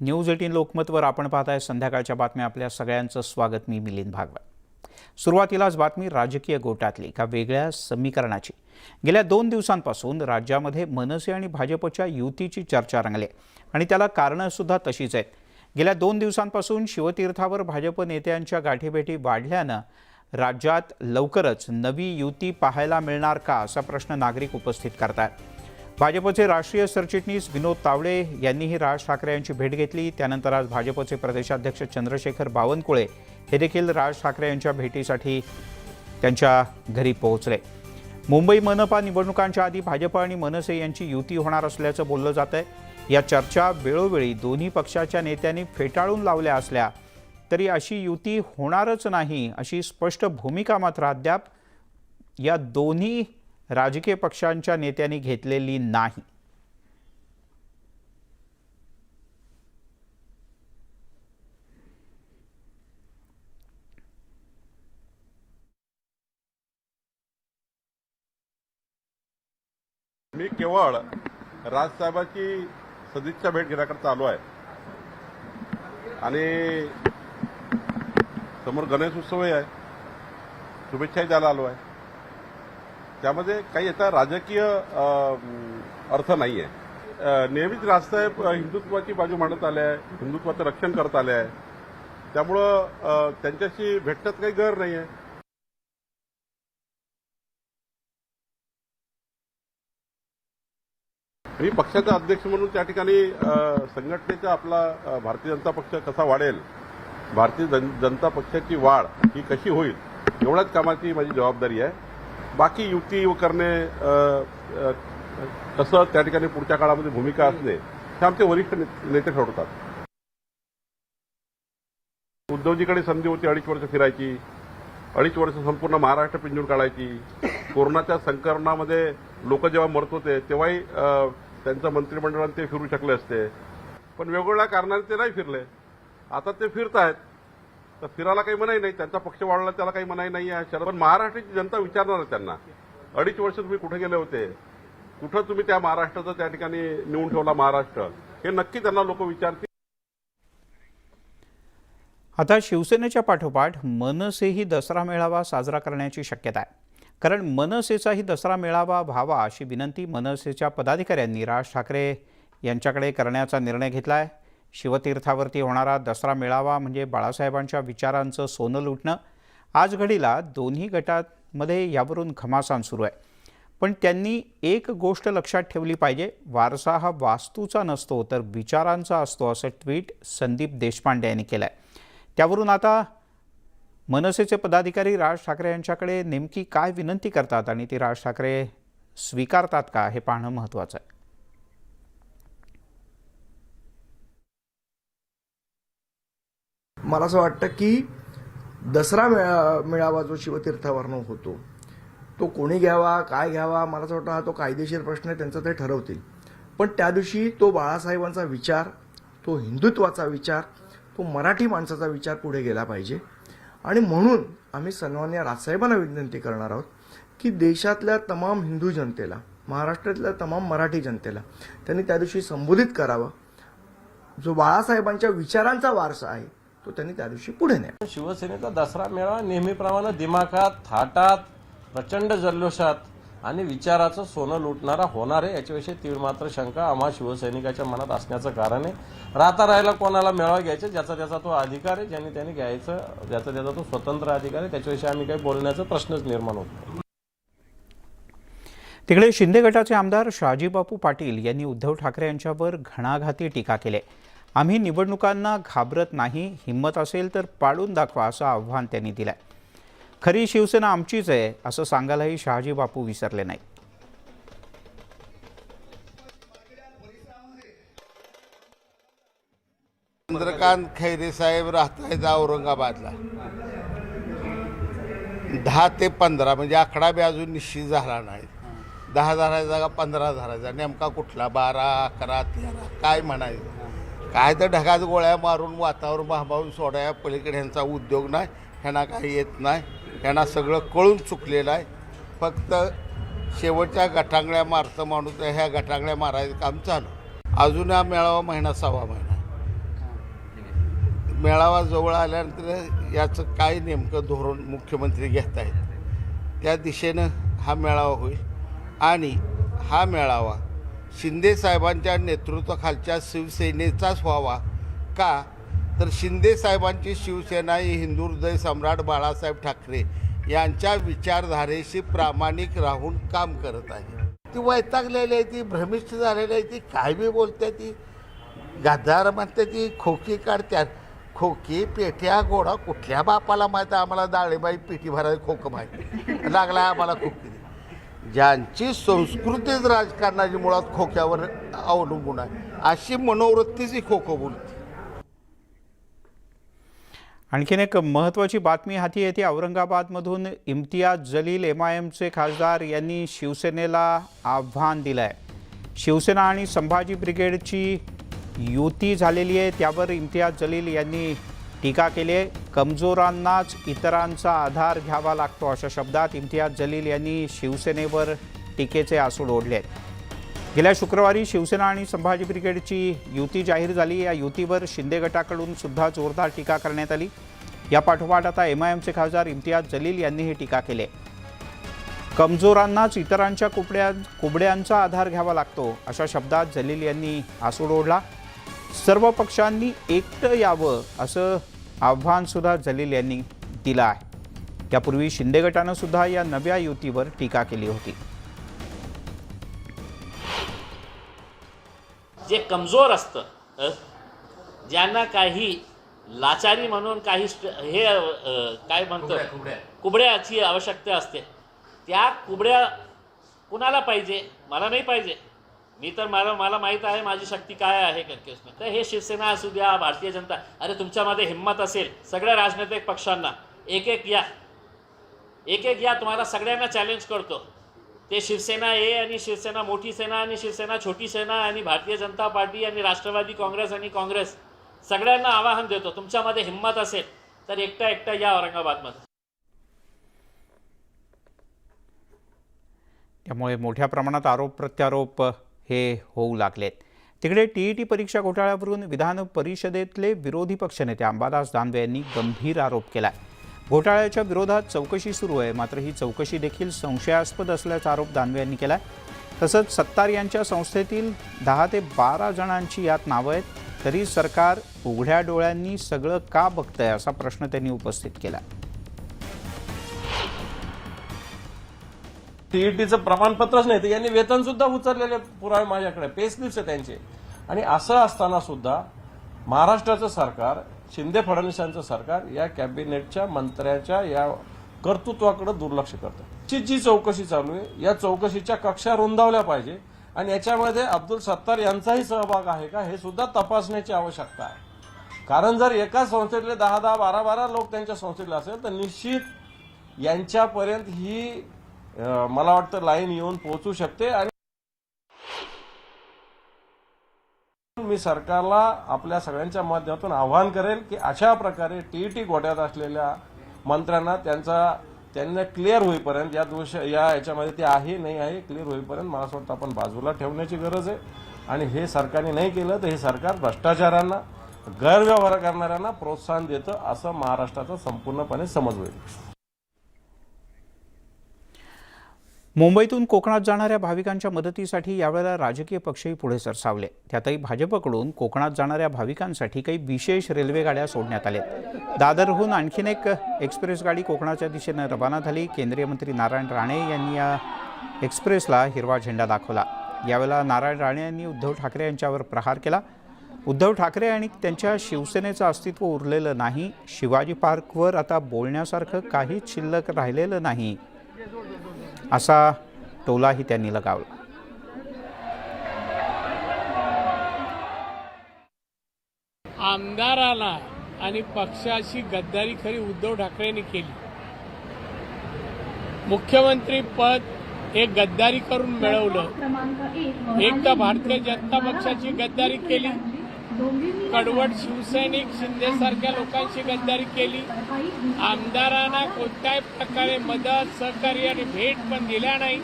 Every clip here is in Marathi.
न्यूज 18 लोकमतवर आपण पाहताय संध्याकाळच्या बातम्या। आपल्या सगळ्यांचं स्वागत। मी मिलिंद भागवत। सुरुवातीलाच बातमी राजकीय गोटातली एका वेगळ्या समीकरणाची। गेल्या 2 दिवसांपासून राज्यामध्ये मनसे आणि भाजपच्या युतीची चर्चा रंगली आणि त्याला कारणं सुद्धा तशीच आहेत। गेल्या 2 दिवसांपासून शिवतीर्थावर भाजप नेत्यांच्या गाठीभेटी वाढल्यानं राज्यात लवकरच नवी युती पाहायला मिळणार का असा प्रश्न नागरिक उपस्थित करतात। भाजपचे राष्ट्रीय सरचिटणीस विनोद तावडे यांनीही राज ठाकरे यांची भेट घेतली। त्यानंतर आज भाजपचे प्रदेशाध्यक्ष चंद्रशेखर बावनकुळे हे देखील राज ठाकरे यांच्या भेटीसाठी त्यांच्या घरी पोहोचले। मुंबई मनपा निवडणुकांच्या आधी भाजप आणि मनसे यांची युती होणार असल्याचं बोललं जात आहे। या चर्चा वेळोवेळी दोन्ही पक्षाच्या नेत्यांनी फेटाळून लावल्या असल्या तरी अशी युती होणारच नाही अशी स्पष्ट भूमिका मात्र अद्याप या दोन्ही राजकीय पक्षांच्या नेत्यांनी घेतलेली नाही। मी केवळ राजसाहेबांची सदिच्छा भेट घेण्याकरता आलो आहे आणि समोर गणेश उत्सवही आहे, शुभेच्छाही द्यायला आलो आहे। त्यामध्ये काही याचा राजकीय अर्थ नाही आहे। नेहमीच राजसाहेब हिंदुत्वाची बाजू मांडत आले आहे, हिंदुत्वाचं रक्षण करत आले आहे, त्यामुळं त्यांच्याशी भेटण्यात काही गैर नाही आहे। मी पक्षाचा अध्यक्ष म्हणून त्या ठिकाणी संघटनेचा आपला भारतीय जनता पक्ष कसा वाढेल, भारतीय जनता पक्षाची वाढ ही कशी होईल एवढ्याच कामाची माझी जबाबदारी आहे। बाकी युती करणे कसं त्या ठिकाणी पुढच्या काळामध्ये भूमिका असणे हे आमचे वरिष्ठ नेते ठरवतात। उद्धवजीकडे संधी होती 2.5 वर्ष फिरायची, 2.5 वर्ष संपूर्ण महाराष्ट्र पिंजून काढायची। कोरोनाच्या संकरणामध्ये लोक जेव्हा मरत होते तेव्हाही त्यांचं मंत्रिमंडळाने ते फिरू शकले असते, पण वेगवेगळ्या कारणाने ते नाही फिरले। आता ते फिरत आहेत तर फिरायला काही मनाई नाही, त्यांचा पक्ष वाढला त्याला काही मनाई नाही आहे। पण महाराष्ट्राची जनता विचारणार आहे त्यांना 2.5 वर्ष तुम्ही कुठे गेले होते, कुठं तुम्ही त्या महाराष्ट्राचा त्या ठिकाणी नेऊन ठेवला महाराष्ट्र, हे नक्की त्यांना लोक विचारतील। आता शिवसेनेच्या पाठोपाठ मनसेही दसरा मेळावा साजरा करण्याची शक्यता आहे, कारण मनसेचाही दसरा मेळावा व्हावा अशी विनंती मनसेच्या पदाधिकाऱ्यांनी राज ठाकरे यांच्याकडे करण्याचा निर्णय घेतला आहे। शिवतीर्थावरती होणारा दसरा मेळावा म्हणजे बाळासाहेबांच्या विचारांचं सोनं लुटणं। आज घडीला दोन्ही गटांमध्ये यावरून घमासान सुरू आहे, पण त्यांनी एक गोष्ट लक्षात ठेवली पाहिजे, वारसा हा वास्तूचा नसतो तर विचारांचा असतो असं ट्विट संदीप देशपांडे यांनी केलं आहे। त्यावरून आता मनसेचे पदाधिकारी राज ठाकरे यांच्याकडे नेमकी काय विनंती करतात आणि ती राज ठाकरे स्वीकारतात का हे पाहणं महत्त्वाचं आहे। मला असं वाटतं की दसरा मेळावा जो शिवतीर्थावरनं होतो तो कोणी घ्यावा काय घ्यावा, मला असं वाटतं हा तो कायदेशीर प्रश्न आहे, त्यांचा ते ठरवतील। पण त्या दिवशी तो बाळासाहेबांचा विचार, तो हिंदुत्वाचा विचार, तो मराठी माणसाचा विचार पुढे गेला पाहिजे। आणि म्हणून आम्ही सन्माननीय राजसाहेबांना विनंती करणार आहोत की देशातल्या तमाम हिंदू जनतेला, महाराष्ट्रातल्या तमाम मराठी जनतेला त्यांनी त्या दिवशी संबोधित करावं। जो बाळासाहेबांच्या विचारांचा वारसा आहे तो त्यांनी त्या दिवशी पुढे न्यावा। शिवसेनेचा दसरा मेळावा नेहमीप्रमाणे दिमाखात, थाटात, प्रचंड जल्लोषात आणि विचाराचं सोनं लुटणारा होणार आहे याच्याविषयी तीव्र मात्र शंका आम्हा शिवसैनिकाच्या मनात असण्याचं कारण आहे। राहता राहायला कोणाला मेळावा घ्यायचा ज्याचा त्याचा तो अधिकार आहे, ज्यांनी त्यांनी घ्यायचं ज्याचा त्याचा तो स्वतंत्र अधिकार आहे, त्याच्याविषयी आम्ही काही बोलण्याचा प्रश्नच निर्माण होत नाही। तिकडे शिंदे गटाचे आमदार शहाजीबापू पाटील यांनी उद्धव ठाकरे यांच्यावर घणाघाती टीका केली। आम्ही निवडणुकांना घाबरत नाही, हिम्मत असेल तर पाडून दाखवा असं आव्हान त्यांनी दिलंय। खरी शिवसेना आमचीच आहे असं सांगायलाही शहाजीबापू विसरले नाही। चंद्रकांत खैरे साहेब राहतायत औरंगाबादला। 10 ते 15 म्हणजे आकडा बी अजून निश्चित झाला नाही। 10 झाला जागा 15 झाला, नेमका कुठला 12, 11, 13 काय म्हणायचं? काय तर ढगात गोळ्या मारून वातावरण भांबावून सोडाया पलीकडे ह्यांचा उद्योग नाही, ह्यांना काही येत नाही, ह्यांना सगळं कळून चुकलेलं आहे। फक्त शेवटच्या गटांगळ्या मारतं माणूस, ह्या गटांगळ्या मारायचं काम चालू। अजून हा मेळावा महिना 6वा महिना, मेळावा जवळ आल्यानंतर याचं काय नेमकं धोरण मुख्यमंत्री घेत आहेत त्या दिशेनं हा मेळावा होईल आणि हा मेळावा शिंदेसाहेबांच्या नेतृत्वाखालच्या शिवसेनेचाच व्हावा का तर शिंदेसाहेबांची शिवसेना ही हिंदू हृदय सम्राट बाळासाहेब ठाकरे यांच्या विचारधारेशी प्रामाणिक राहून काम करत आहे. ती वैतागलेली आहे, ती भ्रमिष्ठ झालेली आहे, ती काय बी बोलते, ती गद्दार म्हणते, ती खोकी काढत्यात. खोकी पेट्या गोडा कुठल्या बापाला माहीत आहे? आम्हाला डाळीबाई पेटी भरायला खोकं माहिती लागला आम्हाला खोकी. ज्यांची संस्कृतीच राजकारणाची मुळात खोक्यावर अवलंबून आहे अशी मनोवृत्तीच ही खोकं बोलते. आणखीन एक महत्त्वाची बातमी हाती येते. औरंगाबादमधून इम्तियाज जलील MIMचे खासदार यांनी शिवसेनेला आव्हान दिलं आहे. शिवसेना आणि संभाजी ब्रिगेडची युती झालेली आहे त्यावर इम्तियाज जलील यांनी टीका केली आहे. कमजोरांनाच इतरांचा आधार घ्यावा लागतो अशा शब्दात इम्तियाज जलील यांनी शिवसेनेवर टीकेचे आसूड ओढले आहेत. गेल्या शुक्रवारी शिवसेना आणि संभाजी ब्रिगेडची युती जाहीर झाली. या युतीवर शिंदे गटाकडून सुद्धा जोरदार टीका करण्यात आली. या पाठोपाठ आता MIMचे खासदार इम्तियाज जलील यांनी ही टीका केली आहे. कमजोरांनाच इतरांच्या कुबड्यांचा आधार घ्यावा लागतो अशा शब्दात जलील यांनी आसूड ओढला. सर्व पक्षांनी एकटं यावं असं आव्हान सुद्धा जलील यांनी दिलं आहे. त्यापूर्वी शिंदे गटानं सुद्धा या नव्या युतीवर टीका केली होती. जे कमजोर असतं, ज्यांना काही लाचारी म्हणून काही हे काय म्हणतो कुबड्याची आवश्यकता असते, त्या कुबड्या कुणाला पाहिजे? मला नाही पाहिजे. मी तर मला माहीत आहे माझी शक्ती काय आहे केसनं. तर हे शिवसेना असू द्या, भारतीय जनता, अरे तुमच्यामध्ये हिंमत असेल सगळ्या राजनैतिक पक्षांना एक एक या, तुम्हाला सगळ्यांना चॅलेंज करतो. ते शिवसेना ए आणि शिवसेना मोठी सेना आणि शिवसेना छोटी सेना आणि भारतीय जनता पार्टी आणि राष्ट्रवादी काँग्रेस आणि काँग्रेस सगळ्यांना आवाहन देतो, तुमच्यामध्ये हिंमत असेल तर एकटा या औरंगाबादमध्ये. त्यामुळे मोठ्या प्रमाणात आरोप प्रत्यारोप हे होऊ लागलेत. तिकडे TET परीक्षा घोटाळ्यावरून विधान परिषदेतले विरोधी पक्षनेते अंबादास दानवे यांनी गंभीर आरोप केला. घोटाळ्याच्या विरोधात चौकशी सुरू आहे, मात्र ही चौकशी देखील संशयास्पद असल्याचा आरोप दानवे यांनी केला. तसंच सत्तार यांच्या संस्थेतील 10 ते 12 जणांची यात नावं आहेत, तरी सरकार उघड्या डोळ्यांनी सगळं का बघतंय असा प्रश्न त्यांनी उपस्थित केला. TETचं प्रमाणपत्रच नाही तर यांनी वेतन सुद्धा उचललेले पुरावे माझ्याकडे, पे स्लिप्स आहे त्यांचे. आणि असं असताना सुद्धा महाराष्ट्राचं सरकार, शिंदे फडणवीसांचं सरकार या कॅबिनेटच्या मंत्र्याच्या या कर्तृत्वाकडे दुर्लक्ष करतं. जी चौकशी चालू आहे या चौकशीच्या कक्षा रुंदावल्या पाहिजे आणि याच्यामध्ये अब्दुल सत्तार यांचाही सहभाग आहे का हे सुद्धा तपासण्याची आवश्यकता आहे. कारण जर एका संस्थेतले 10-10, 12-12 लोक त्यांच्या संस्थेतले असेल तर निश्चित यांच्यापर्यंत ही मला वाटतं लाईन येऊन पोहोचू शकते. आणि मी सरकारला आपल्या सगळ्यांच्या माध्यमातून आवाहन करेल की अशा प्रकारे TET घोट्यात असलेल्या मंत्र्यांना त्यांना क्लिअर होईपर्यंत याच्यामध्ये ते आहे नाही आहे क्लिअर होईपर्यंत मला असं वाटतं आपण बाजूला ठेवण्याची गरज आहे. आणि हे सरकारने नाही केलं तर हे सरकार भ्रष्टाचारांना, गैरव्यवहार करणाऱ्यांना प्रोत्साहन देतं असं महाराष्ट्राचा संपूर्णपणे समज होईल. मुंबईतून कोकणात जाणाऱ्या भाविकांच्या मदतीसाठी यावेळेला राजकीय पक्षही पुढे सरसावले. त्यातही भाजपकडून कोकणात जाणाऱ्या भाविकांसाठी काही विशेष रेल्वे गाड्या सोडण्यात आल्या. दादरहून आणखीन एक एक्सप्रेस गाडी कोकणाच्या दिशेनं रवाना झाली. केंद्रीय मंत्री नारायण राणे यांनी या एक्सप्रेसला हिरवा झेंडा दाखवला. यावेळेला नारायण राणे यांनी उद्धव ठाकरे यांच्यावर प्रहार केला. उद्धव ठाकरे आणि त्यांच्या शिवसेनेचं अस्तित्व उरलेलं नाही, शिवाजी पार्कवर आता बोलण्यासारखं काहीच शिल्लक राहिलेलं नाही असा टोलाही त्यांनी लगावला. आमदाराला आणि पक्षाची गद्दारी खरी उद्धव ठाकरेंनी केली. मुख्यमंत्री पद हे गद्दारी करून मिळवलं. एक तर भारतीय जनता पक्षाची गद्दारी केली, कडवट शिवसैनिक शिंदेसारख्या लोकांची गद्दारी केली. आमदारांना कोणत्याही प्रकारे मदत, सहकार्य आणि भेट पण दिल्या नाही.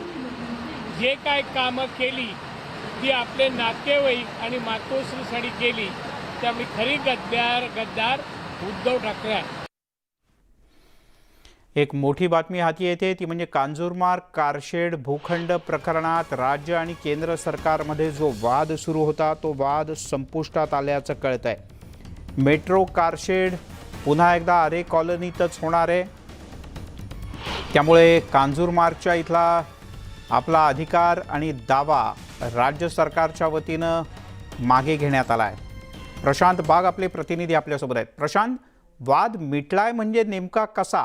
जे काय कामं केली ती आपले नातेवाईक आणि मातोश्रीसाठी केली. त्यामुळे खरी गद्दार उद्धव ठाकरे आहे. एक मोठी बातमी हाती येते ती म्हणजे कांजूरमार्ग कारशेड भूखंड प्रकरणात राज्य आणि केंद्र सरकारमध्ये जो वाद सुरू होता तो वाद संपुष्टात आल्याचं कळत आहे. मेट्रो कारशेड पुन्हा एकदा आरे कॉलनीतच होणार आहे. त्यामुळे कांजूरमार्गच्या इथला आपला अधिकार आणि दावा राज्य सरकारच्या वतीनं मागे घेण्यात आला आहे. प्रशांत बाग आपले प्रतिनिधी आपल्यासोबत आहेत. प्रशांत, वाद मिटलाय म्हणजे नेमका कसा?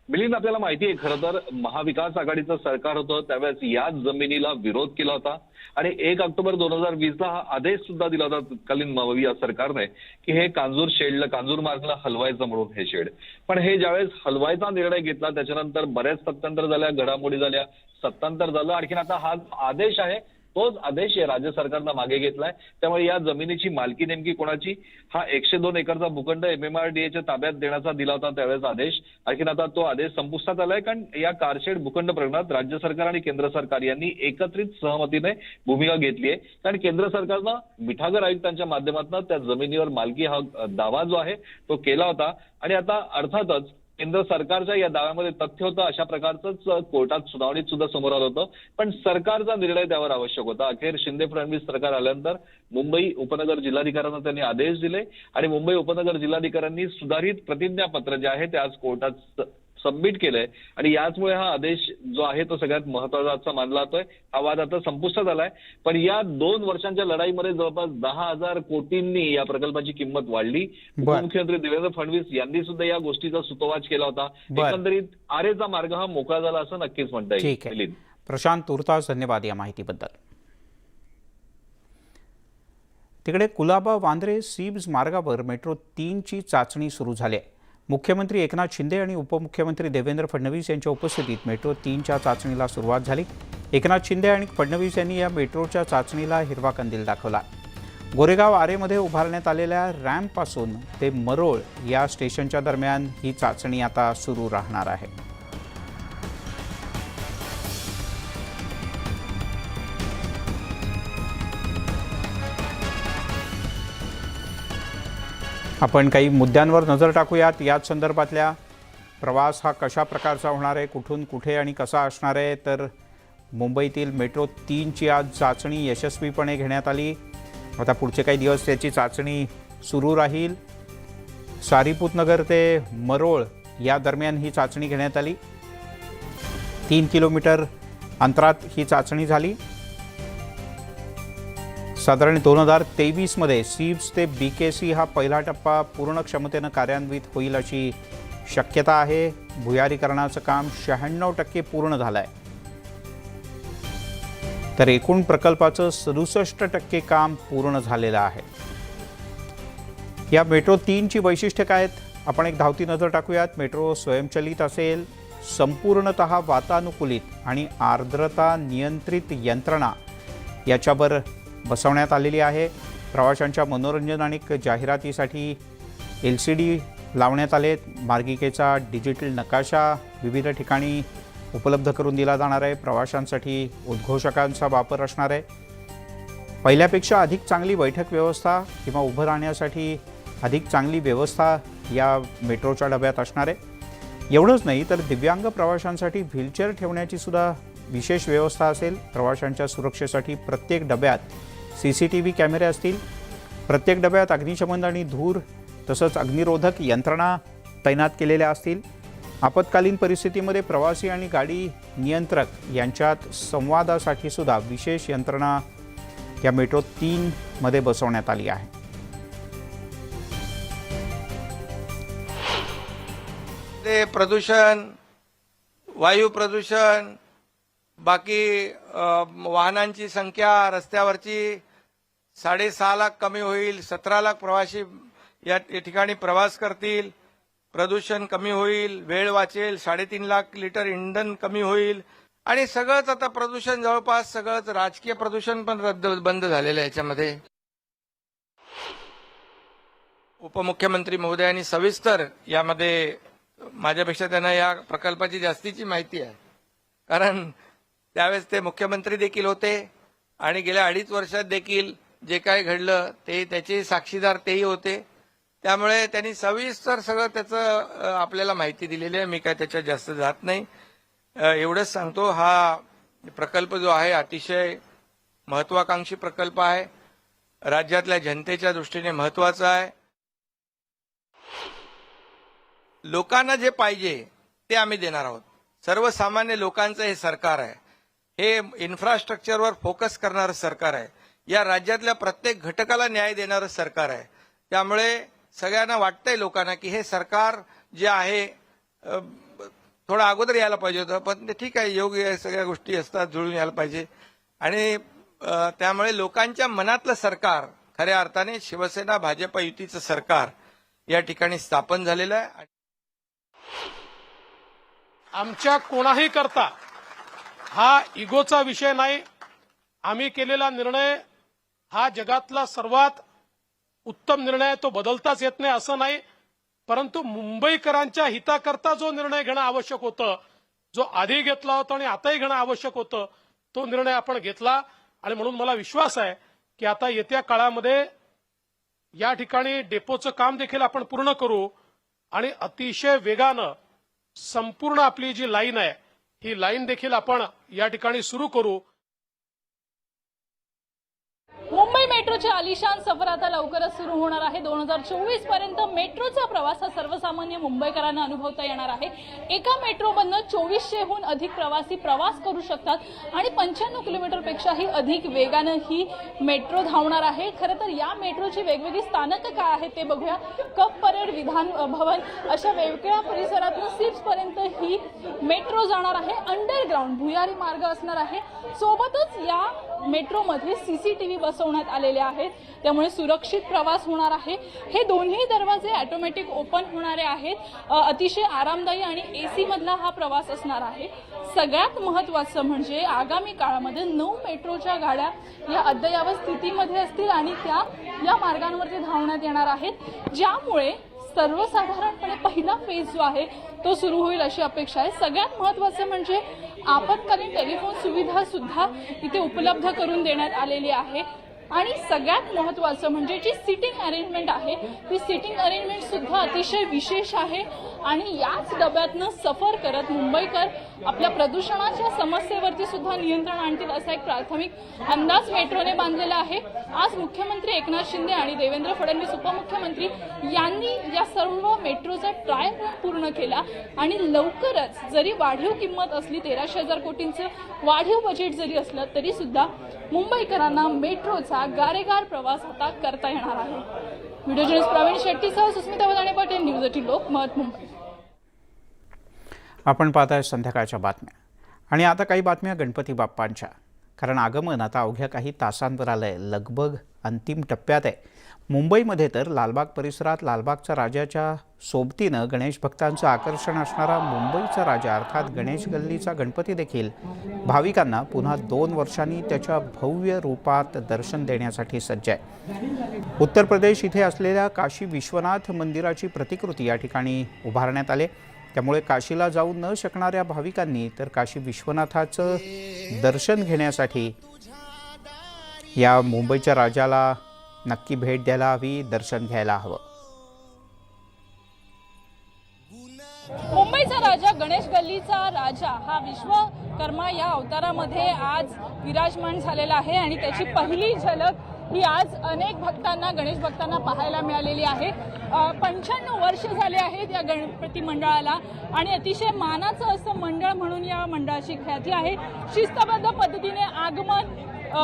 मिलिंद, आपल्याला माहिती आहे खरं तर महाविकास आघाडीचं सरकार होतं त्यावेळेस याच जमिनीला विरोध केला होता आणि 1 ऑक्टोबर 2020ला हा आदेश सुद्धा दिला होता तत्कालीन या सरकारने की हे कांजूर मार्गला हलवायचं म्हणून हे शेड. पण हे ज्यावेळेस हलवायचा निर्णय घेतला त्याच्यानंतर बऱ्याच सत्तांतर झाल्या, घडामोडी झाल्या, सत्तांतर झालं. आणखीन आता हा आदेश आहे तोच आदेश राज्य सरकारनं मागे घेतलाय. त्यामुळे या जमिनीची मालकी नेमकी कोणाची, हा 102 एकरचा भूखंड MMRDAच्या ताब्यात देण्याचा दिला होता त्यावेळेस आदेश. आणखीन आता तो आदेश संपुष्टात आलाय कारण या कारशेड भूखंड प्रकरणात राज्य सरकार आणि केंद्र सरकार यांनी एकत्रित सहमतीने भूमिका घेतली आहे. कारण केंद्र सरकारनं मिठागर आयुक्तांच्या माध्यमातून त्या जमिनीवर मालकी हा दावा जो आहे तो केला होता आणि आता अर्थातच केंद्र सरकारच्या या दाव्यामध्ये तथ्य होतं. अशा प्रकारचंच कोर्टात सुनावणीत सुद्धा समोर आलं होतं. पण सरकारचा निर्णय त्यावर आवश्यक होता. अखेर शिंदे फडणवीस सरकार आल्यानंतर मुंबई उपनगर जिल्हाधिकाऱ्यांना त्यांनी आदेश दिले आणि मुंबई उपनगर जिल्हाधिकाऱ्यांनी सुधारित प्रतिज्ञापत्र जे आहे ते आज कोर्टात सबमिट केलंय आणि याचमुळे हा आदेश जो आहे तो सगळ्यात महत्वाचा मानला जातोय. हा वाद आता संपुष्टात आलाय. पण या 2 वर्षांच्या लढाईमध्ये जवळपास 10,000 कोटींनी या प्रकल्पाची किंमत वाढली. उपमुख्यमंत्री देवेंद्र फडणवीस यांनी सुद्धा या गोष्टीचा सुतोवाच केला होता. एकंदरीत आरेचा मार्ग हा मोकळा झाला असं नक्कीच म्हणता येईल. प्रशांत, तुर्तास धन्यवाद या माहितीबद्दल. तिकडे कुलाबा वांद्रे सिब्स मार्गावर मेट्रो 3ची चाचणी सुरू झाली आहे. मुख्यमंत्री एकनाथ शिंदे आणि उपमुख्यमंत्री देवेंद्र फडणवीस यांच्या उपस्थितीत मेट्रो 3च्या चाचणीला सुरुवात झाली. एकनाथ शिंदे आणि फडणवीस यांनी या मेट्रोच्या चाचणीला हिरवा कंदील दाखवला. गोरेगाव आरेमध्ये उभारण्यात आलेल्या रॅम्पपासून ते मरोळ या स्टेशनच्या दरम्यान ही चाचणी आता सुरू राहणार आहे. आपण काही मुद्द्यांवर नजर टाकूयात. याच संदर्भातल्या प्रवास हा कशा प्रकारचा होणार आहे, कुठून कुठे आणि कसा असणार आहे. तर मुंबईतील मेट्रो 3ची आज चाचणी यशस्वीपणे घेण्यात आली. आता पुढचे काही दिवस त्याची चाचणी सुरू राहील. सारीपुतनगर ते मरोळ या दरम्यान ही चाचणी घेण्यात आली. 3 किलोमीटर अंतरात ही चाचणी झाली. साधारण 2023मध्ये सिब्स ते BKC हा पहिला टप्पा पूर्ण क्षमतेनं कार्यान्वित होईल अशी शक्यता आहे. भुयारीकरणाचं काम 96% पूर्ण झालं आहे. तर एकूण प्रकल्पाचं 67% काम पूर्ण झालेलं आहे. या मेट्रो 3ची वैशिष्ट्ये काय आहेत, आपण एक धावती नजर टाकूयात. मेट्रो स्वयंचलित असेल, संपूर्णतः वातानुकूलित आणि आर्द्रता नियंत्रित यंत्रणा याच्यावर बसवण्यात आलेली आहे. प्रवाशांच्या मनोरंजन आणि जाहिरातीसाठी LCD लावण्यात आलेत. मार्गिकेचा डिजिटल नकाशा विविध ठिकाणी उपलब्ध करून दिला जाणार आहे. प्रवाशांसाठी उद्घोषकांचा वापर असणार आहे. पहिल्यापेक्षा अधिक चांगली बैठक व्यवस्था किंवा उभं राहण्यासाठी अधिक चांगली व्यवस्था या मेट्रोच्या डब्यात असणार आहे. एवढंच नाही तर दिव्यांग प्रवाशांसाठी व्हीलचेअर ठेवण्याची सुद्धा विशेष व्यवस्था असेल. प्रवाशांच्या सुरक्षेसाठी प्रत्येक डब्यात CCTV कॅमेरे असतील. प्रत्येक डब्यात अग्निशमन आणि धूर तसंच अग्निरोधक यंत्रणा तैनात केलेल्या असतील. आपत्कालीन परिस्थितीमध्ये प्रवासी आणि गाडी नियंत्रक यांच्यात संवादासाठी सुद्धा विशेष यंत्रणा या मेट्रो 3मध्ये बसवण्यात आली आहे. ते प्रदूषण, वायू प्रदूषण, बाकी वाहनांची संख्या रस्त्यावरची 6.5 लाख कमी होईल. 17 लाख प्रवासी या ठिकाणी प्रवास करतील. प्रदूषण कमी होईल, वेळ वाचेल, 3.5 लाख लिटर इंधन कमी होईल आणि सगळंच आता प्रदूषण जवळपास सगळंच राजकीय प्रदूषण पण बंद झालेलं आहे. याच्यामध्ये उपमुख्यमंत्री महोदयांनी सविस्तर यामध्ये माझ्यापेक्षा त्यांना या प्रकल्पाची जास्तीची माहिती आहे, कारण त्यावेळेस ते मुख्यमंत्री देखील होते आणि गेल्या 2.5 वर्षात देखील जे काय घडलं ते त्याचे साक्षीदार तेही होते. त्यामुळे त्यांनी सविस्तर सगळं त्याचं आपल्याला माहिती दिलेली आहे. मी काय त्याच्यात जास्त जात नाही. एवढंच सांगतो, हा प्रकल्प जो आहे अतिशय महत्वाकांक्षी प्रकल्प आहे. राज्यातल्या जनतेच्या दृष्टीने महत्वाचा आहे. लोकांना जे पाहिजे ते आम्ही देणार आहोत. सर्वसामान्य लोकांचं हे सरकार आहे. हे इन्फ्रास्ट्रक्चरवर फोकस करणारं सरकार आहे. या राज्यातल्या प्रत्येक घटकाला न्याय देणारं सरकार आहे. त्यामुळे सगळ्यांना वाटतंय लोकांना की हे सरकार जे आहे थोडं अगोदर यायला पाहिजे होतं, पण ते ठीक आहे, योग्य सगळ्या गोष्टी असतात, जुळून यायला पाहिजे. आणि त्यामुळे लोकांच्या मनातलं सरकार खऱ्या अर्थाने शिवसेना भाजप युतीचं सरकार या ठिकाणी स्थापन झालेलं आहे. आमच्या कोणाही करता हा इगोचा विषय नाही. आम्ही केलेला निर्णय हा जगातला सर्वात उत्तम निर्णय, तो बदलताच येत नाही असं नाही. परंतु मुंबईकरांच्या हिताकरता जो निर्णय घेणं आवश्यक होतं, जो आधी घेतला होता आणि आताही घेणं आवश्यक होतं, तो निर्णय आपण घेतला. आणि म्हणून मला विश्वास आहे की आता येत्या काळामध्ये या ठिकाणी डेपोचं काम देखील आपण पूर्ण करू आणि अतिशय वेगानं संपूर्ण आपली जी लाईन आहे ही लाईन देखील आपण या ठिकाणी सुरू करू. मुंबई मेट्रोची आलिशान सफर आता लवकरच सुरू होणार आहे. 2024 पर्यंत मेट्रोचा प्रवास हा सर्वसामान्य मुंबईकरांना अनुभवता येणार आहे. एका मेट्रोमधनं 2400हून अधिक प्रवासी प्रवास करू शकतात आणि 95 किलोमीटरपेक्षाही अधिक वेगानं ही मेट्रो धावणार आहे. खरं तर या मेट्रोची वेगवेगळी स्थानकं काय आहेत ते बघूया. कप परेड, विधान भवन अशा वेगवेगळ्या परिसरातून सिप्सपर्यंत ही मेट्रो जाणार आहे. अंडरग्राऊंड भुयारी मार्ग असणार आहे. सोबतच या मेट्रोमध्ये सीसीटीव्ही बसवण्यात आलेले आहेत. त्यामुळे सुरक्षित प्रवास होणार आहे. हे दोन्ही दरवाजे ऑटोमॅटिक ओपन होणारे आहेत. अतिशय आरामदायी आणि एसी मधला हा प्रवास असणार आहे. सगळ्यात महत्त्वाचं म्हणजे आगामी काळामध्ये 9 मेट्रोच्या गाड्या या अद्ययावत स्थितीमध्ये असतील आणि त्या या मार्गांवरती धावण्यात येणार आहेत, ज्यामुळे सर्वसाधारणपणे पहिला फेज जो आहे तो सुरू होईल अशी अपेक्षा आहे. सगळ्यात महत्त्वाचं म्हणजे आपत्कालीन टेलिफोन सुविधा सुद्धा इथे उपलब्ध करून देण्यात आलेली आहे. आणि सगळ्यात महत्त्वाचं म्हणजे जी सिटिंग अरेंजमेंट आहे ती सिटिंग अरेंजमेंट सुद्धा अतिशय विशेष आहे. आणि याच डब्यातनं सफर करत मुंबईकर आपल्या प्रदूषणाच्या समस्येवरती सुद्धा नियंत्रण आणतील असा एक प्राथमिक अंदाज मेट्रोने बांधलेला आहे. आज मुख्यमंत्री एकनाथ शिंदे आणि देवेंद्र फडणवीस उपमुख्यमंत्री यांनी या सर्व मेट्रोचा ट्रायल रन पूर्ण केला आणि लवकरच जरी वाढीव किंमत असली 13,000 कोटींचं वाढीव बजेट जरी असलं तरी सुद्धा मुंबईकरांना मेट्रोचा गारेगार प्रवास आता करता येणार आहे. व्हिडिओ जर्नलिस्ट प्रवीण शेट्टीसह सुस्मिता वदाणे पाटील, न्यूज 18 लोकमत, मुंबई. आपण पाहताय संध्याकाळच्या बातम्या आणि आता काही बातम्या गणपती बाप्पांच्या. कारण आगमन आता अवघ्या काही तासांवर आलंय. लगबग अंतिम टप्प्यात आहे. मुंबईमध्ये तर लालबाग परिसरात लालबागच्या राजाच्या सोबतीनं गणेश भक्तांचं आकर्षण असणारा मुंबईचा राजा अर्थात गणेश गल्लीचा गणपती देखील भाविकांना पुन्हा 2 वर्षांनी त्याच्या भव्य रूपात दर्शन देण्यासाठी सज्ज आहे. उत्तर प्रदेश इथे असलेल्या काशी विश्वनाथ मंदिराची प्रतिकृती या ठिकाणी उभारण्यात आली. त्यामुळे काशीला जाऊ न शकणाऱ्या भाविकांनी तर काशी विश्वनाथाचं दर्शन घेण्यासाठी या मुंबईच्या राजाला नक्की भेट द्यायला हवी, दर्शन घ्यायला हवं. मुंबईचा राजा, गणेश गल्लीचा राजा हा विश्वकर्मा या अवतारामध्ये आज विराजमान झालेला आहे आणि त्याची पहिली झलक ही आज अनेक भक्तांना, गणेश भक्तांना पाहायला मिळालेली आहे. 95 वर्ष झाले आहेत या गणपती मंडळाला आणि अतिशय मानाचं असं मंडळ म्हणून या मंडळाची ख्याती आहे. शिस्तबद्ध पद्धतीने आगमन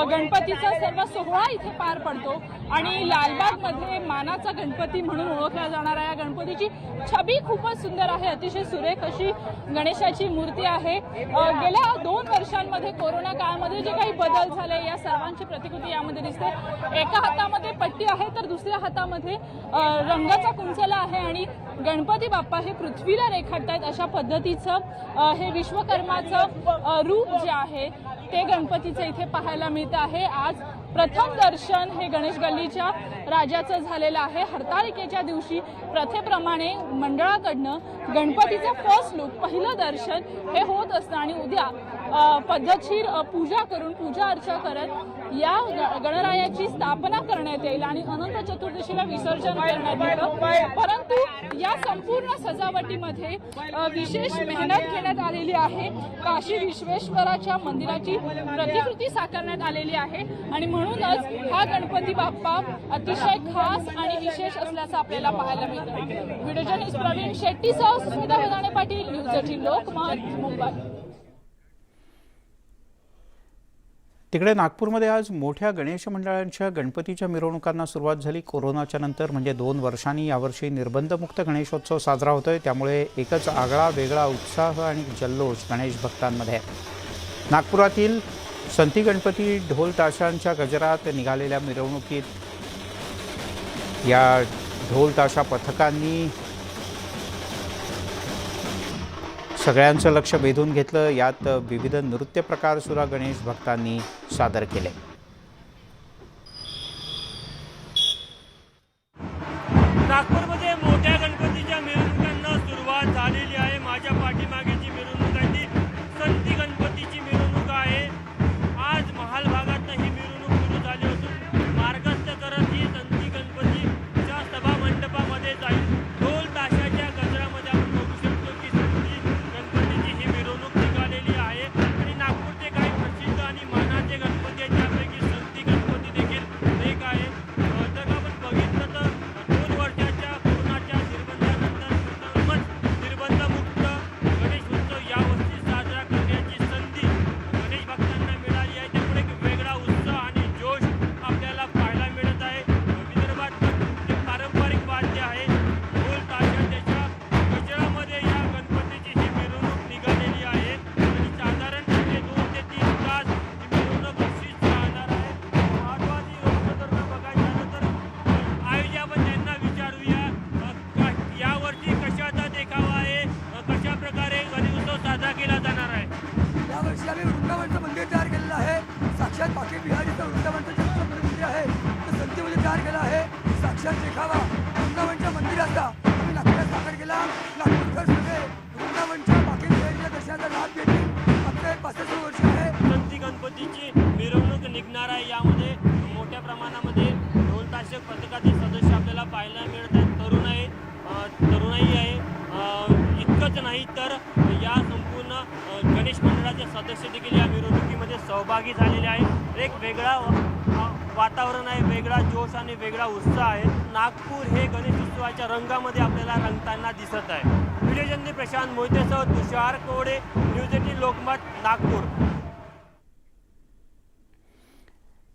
गणपतीचा सर्व सोहळा इथे पार पडतो आणि लालबागमध्ये मानाचा गणपती म्हणून ओळखला जाणारा या गणपतीची छबी खूपच सुंदर आहे. अतिशय सुरेख अशी गणेशाची मूर्ती आहे. गेल्या 2 वर्षांमध्ये कोरोना काळामध्ये जे काही बदल झाले या सर्वांची प्रतिकृती यामध्ये दिसते. एका हातामध्ये पट्टी आहे तर दुसऱ्या हातामध्ये रंगाचा कुंचला आहे आणि गणपती बाप्पा हे पृथ्वीला रेखाटतायत अशा पद्धतीचं हे विश्वकर्माचं रूप जे आहे ते गणपतीचं इथे पाहायला मिळतं आहे. आज प्रथम दर्शन हे गणेश गल्लीच्या राजाचं झालेलं आहे. हरताळिकेच्या दिवशी प्रथेप्रमाणे मंडळाकडनं गणपतीचं फर्स्ट लुक, पहिलं दर्शन हे होत असतं आणि उद्या पद्धतशीर पूजा करून पूजा अर्चा करत या गणरायाची स्थापना करण्यात येईल आणि अनंत चतुर्दशीला विसर्जन करण्यात येईल। परंतु या संपूर्ण सजावटीमध्ये विशेष मेहनत घेण्यात आलेली आहे। काशी विश्वेश्वराच्या मंदिराची प्रतिकृती साकारण्यात आलेली आहे आणि म्हणूनच हा गणपती बाप्पा अतिशय खास आणि विशेष असल्याचं आपल्याला पाहायला मिळतं। व्हिडिओ जर्नलिस्ट प्रवीण शेट्टीसह सुस्मिता वदाने पाटील, न्यूज 18 लोकमत, मुंबई। तिकडे नागपूरमध्ये आज मोठ्या गणेश मंडळांच्या गणपतीच्या मिरवणुकांना सुरुवात झाली। कोरोनाच्या नंतर म्हणजे 2 वर्षांनी यावर्षी निर्बंधमुक्त गणेशोत्सव साजरा होतोय, त्यामुळे एकच आगळा वेगळा उत्साह आणि जल्लोष गणेश भक्तांमध्ये आहे। नागपुरातील संती गणपती ढोल ताशांच्या गजरात निघालेल्या मिरवणुकीत या ढोल ताशा पथकांनी सगळ्यांचं लक्ष वेधून घेतलं। यात विविध नृत्य प्रकार सुद्धा गणेश भक्तांनी सादर केले। नागपूरमध्ये मोठ्या गणपतीच्या मिरवणुकांना सुरुवात झालेली आहे। माझ्या पाठीमागेची मिरवणूक आहे ती संती गणपतीची मिरवणूक आहे। आज महाल भागात ही मिरवणूक सुरू झाली असून मार्गस्थ करत ही संती गणपतीच्या सभा मंडपामध्ये जाईल। ढोल ताशाच्या गजरामध्ये आपण बघू शकतो की संती गणपतीची ही मिरवणूक निघालेली आहे आणि नागपूरचे काही प्रसिद्ध आणि मानाचे गणपती आहेत, त्यापैकी संती गणपती देखील एक आहे। जर आपण बघितलं तर 2 वर्षाच्या कोरोनाच्या निर्बंधानंतर निर्बंधमुक्त गणेश उत्सव यावर्षी साजरा करण्याची संधी गणेश भक्तांना मिळाली आहे। त्यामुळे एक वेगळा उत्साह आणि जोश आपल्याला पाहायला मिळत आहे। विदर्भात जे पारंपरिक वाद्य आहे ढोल ताशा त्याच्या गजरामध्ये या गणपतीची ही मिरवणूक निघालेली आहे आणि साधारणपणे 2 ते 3 तास ही मिरवणूक अशीच राहणार आहे। महत्त्वाची गोष्ट जर बघायला झालं तर आयोजक आपण त्यांना विचारूया यावर्षी कशाचा देखावा आहे, कशा प्रकारे गणेशोत्सव साजरा केला जाणार आहे। यावर्षी आम्ही वृंदावनचं मंदिर तयार केलेलं आहे। साक्षात बाकी बिहारीचं वृंदावनचं मंदिर आहे ते संतीमध्ये तयार केलं आहे। साक्षात देखावा वृंदावनच्या मंदिराचा आम्ही नागपुरात सादर केला। नागपूरकर सगळे वृंदावनच्या बाकी बिहारीच्या दर्शनाचा लाभ घेतील। आमचं 65 वर्ष आहे। संती गणपतीची मिरवणूक निघणार आहे। यामध्ये मोठ्या प्रमाणामध्ये ढोल ताशक पथकाचे सदस्य आपल्याला पाहायला मिळत आहेत। तरुणाई आहे। इतकंच नाही तर या संपूर्ण गणेश मंडळाचे सदस्य देखील या मिरवणुकीमध्ये सहभागी झालेले आहेत। एक वेगळा वातावरण आहे, वेगळा जोश आणि वेगळा उत्साह आहे। नागपूर हे गणेश उत्सवाच्या रंगामध्ये आपल्याला रंगताना दिसत आहे। व्हिडिओ जर्नलिस्ट प्रशांत मोहितेसह तुषार कोडे, न्यूज 18 लोकमत, नागपूर।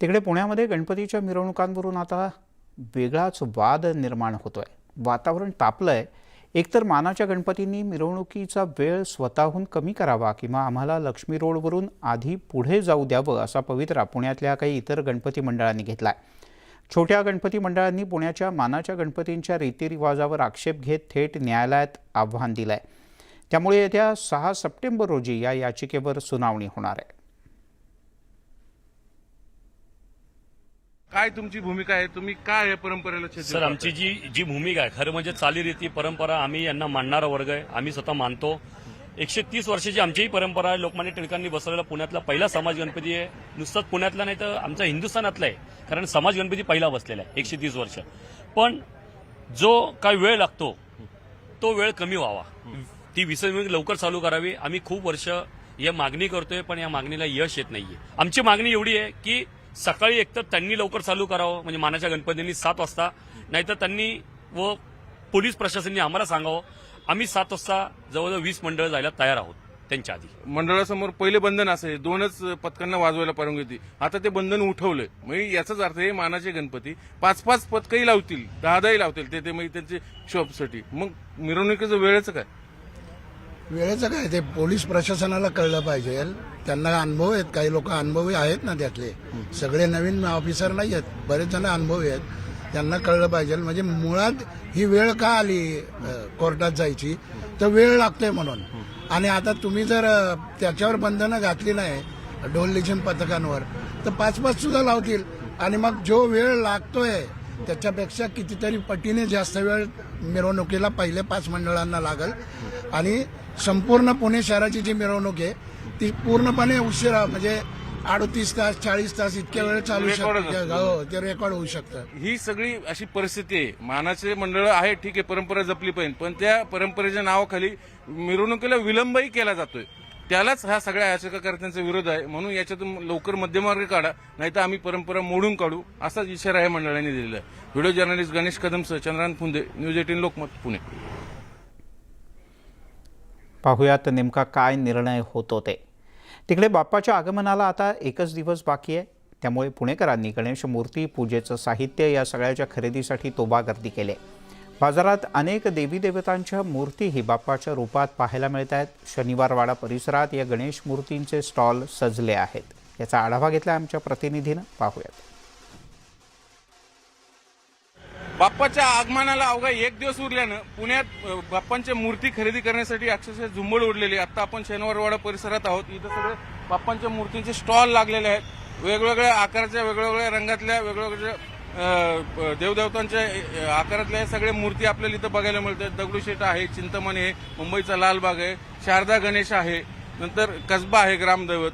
तिकडे पुण्यामध्ये गणपतीच्या मिरवणुकांवरून आता वेगळाच वाद निर्माण होतोय। वातावरण तापलंय। एकतर मानाच्या गणपतींनी मिरवणुकीचा वेळ स्वतःहून कमी करावा किंवा आम्हाला लक्ष्मी रोडवरून आधी पुढे जाऊ द्यावं असा पवित्रा पुण्यातल्या काही इतर गणपती मंडळांनी घेतलाय। छोट्या गणपती मंडळांनी पुण्याच्या मानाच्या गणपतींच्या रीतिरिवाजावर आक्षेप घेत थेट न्यायालयात आव्हान दिलंय। त्यामुळे येत्या 6 सप्टेंबर रोजी या याचिकेवर सुनावणी होणार आहे। काय तुमची भूमिका आहे? तुम्ही काय या परंपरेला छेद सर, आमची जी भूमिका आहे खरं म्हणजे चालीरीती परंपरा आम्ही यांना मानणारा वर्ग आहे। आम्ही स्वतः मानतो। 130 वर्षाची आमचीही परंपरा आहे। लोकमान्य टिळकांनी बसवलेला पुण्यातला पहिला समाज गणपती आहे। नुसताच पुण्यातला नाही तर आमचा हिंदुस्थानातला आहे, कारण समाज गणपती पहिला बसलेला आहे 130 वर्ष। पण जो काय वेळ लागतो तो वेळ कमी व्हावा, ती विसर्जन लवकर चालू करावी। आम्ही खूप वर्ष या मागणी करतोय पण या मागणीला यश येत नाहीये। आमची मागणी एवढी आहे की सकाळी एकतर त्यांनी लवकर चालू करावं, म्हणजे मानाच्या गणपतींनी 7 वाजता, नाहीतर त्यांनी व पोलीस प्रशासनाने आम्हाला सांगावं। आम्ही 7 वाजता जवळजवळ 20 मंडळ जायला तयार आहोत त्यांच्या आधी। मंडळासमोर पहिले बंधन असे 2च पथकांना वाजवायला परवानगी होती, आता ते बंधन उठवलंय। म्हणजे याचाच अर्थ हे मानाचे गणपती 5-5 पथकही लावतील, 10-10 लावतील ते म्हणजे त्यांचे शॉपसाठी। मग मिरवणुकीचं वेळेचं काय? वेळेचं काय ते पोलीस प्रशासनाला कळलं पाहिजे। त्यांना अनुभव आहेत, काही लोक अनुभवी आहेत ना त्यातले, सगळे नवीन ऑफिसर नाही आहेत, बरेच जण अनुभवी आहेत। त्यांना कळलं पाहिजे म्हणजे मुळात ही वेळ का आली कोर्टात जायची, तर वेळ लागतोय म्हणून। आणि आता तुम्ही जर त्याच्यावर बंधनं घातली नाही ढोल लेझिम पथकांवर तर 5-5 सुद्धा लावतील आणि मग जो वेळ लागतोय त्याच्यापेक्षा कितीतरी पटीने जास्त वेळ मिरवणुकीला पहिले 5 मंडळांना लागल। आणि संपूर्ण पुणे शहराची जी मिरवणूक आहे ती पूर्णपणे उशिरा म्हणजे 38 तास 40 तास इतक्या वेळ चालू शकतं. हो, ते रेकॉर्ड होऊ शकतं. ही सगळी अशी परिस्थिती आहे. मानाचे मंडळ आहे, ठीक आहे, परंपरा जपली पाहिजे, पण त्या परंपरेच्या नावाखाली मिरवणुकीला विलंबही केला जातोय. त्यालाच हा सगळ्या याचिकाकर्त्यांचा विरोध आहे. म्हणून याच्यातून लवकर मध्यमार्ग काढा, नाहीतर आम्ही परंपरा मोडून काढू, असाच इशारा या मंडळाने दिलेला आहे. व्हिडिओ जर्नलिस्ट गणेश कदमसह चंद्रकांत फुंदे, न्यूज 18 लोकमत, पुणे. पाहुयात नेमका काय निर्णय होतो ते. तिकडे बाप्पाच्या आगमनाला आता एकच दिवस बाकी आहे, त्यामुळे पुणेकरांनी गणेश मूर्ती, पूजेचं साहित्य या सगळ्याच्या खरेदीसाठी तोबा गर्दी केली आहे. बाजारात अनेक देवी देवतांच्या मूर्तीही बाप्पाच्या रूपात पाहायला मिळत आहेत. शनिवारवाडा परिसरात या गणेश मूर्तींचे स्टॉल सजले आहेत. याचा आढावा घेतला आमच्या प्रतिनिधीनं, पाहूयात. बाप्पाच्या आगमनाला अवघा एक दिवस उरल्यानं पुण्यात बाप्पांच्या मूर्ती खरेदी करण्यासाठी अक्षरशः झुंबड उडलेली. आता आपण शनिवारवाडा परिसरात आहोत. इथं सगळे बाप्पांच्या मूर्तींचे स्टॉल लागलेले आहेत. वेगवेगळ्या आकाराच्या, वेगवेगळ्या रंगातल्या, वेगवेगळ्या देवदेवतांच्या आकारातल्या सगळ्या मूर्ती आपल्याला इथं बघायला मिळतात. दगडूशेठ आहे, चिंतामणी आहे, मुंबईचा लालबाग आहे, शारदा गणेश आहे, नंतर कसबा आहे ग्रामदैवत.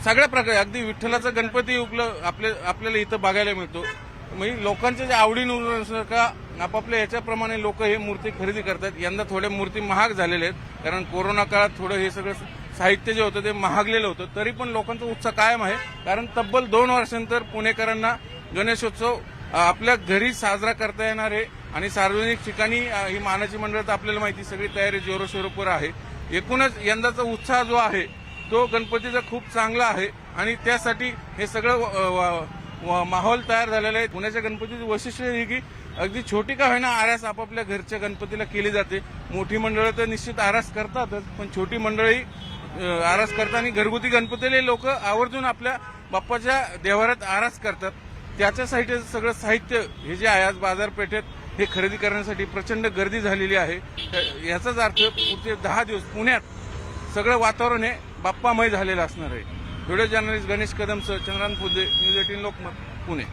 सगळ्या प्रकारे अगदी विठ्ठलाचा गणपती आपल्याला इथं बघायला मिळतो. म्हणजे लोकांच्या ज्या आवडीनुसार का आपापल्या याच्याप्रमाणे लोक हे मूर्ती खरेदी करतात. यंदा थोड्या मूर्ती महाग झालेल्या आहेत, कारण कोरोना काळात थोडं हे सगळं साहित्य जे होतं ते महागलेलं होतं. तरी पण लोकांचा उत्साह कायम आहे, कारण तब्बल 2 वर्षांनंतर पुणेकरांना गणेशोत्सव आपल्या घरी साजरा करता येणार आहे. आणि सार्वजनिक ठिकाणी ही मानाची मंडळ तर आपल्याला माहिती, सगळी तयारी जोरोशोरोवर आहे. एकूणच यंदाचा उत्साह जो आहे तो गणपतीचा खूप चांगला आहे आणि त्यासाठी हे सगळं माहोल तयार झालेला आहे. पुण्याच्या गणपतीचं वैशिष्ट्य हे की अगदी छोटी का होईना आरास आपापल्या घरच्या गणपतीला केली जाते. मोठी मंडळं तर निश्चित आरास करतातच, पण छोटी मंडळी आरास करतात आणि घरगुती गणपतीला लोक आवर्जून आपल्या बाप्पाच्या देवारात आरास करतात. त्याच्यासाठी सगळं साहित्य हे जे आहे आज बाजारपेठेत हे खरेदी करण्यासाठी प्रचंड गर्दी झालेली आहे. याचाच अर्थ पुढचे 10 दिवस पुण्यात सगळं वातावरण हे बाप्पामय झालेलं असणार आहे. व्हिडिओ जर्नलिस्ट गणेश कदमसह चंद्रकांत फुंदे, न्यूज 18 लोकमत, पुणे.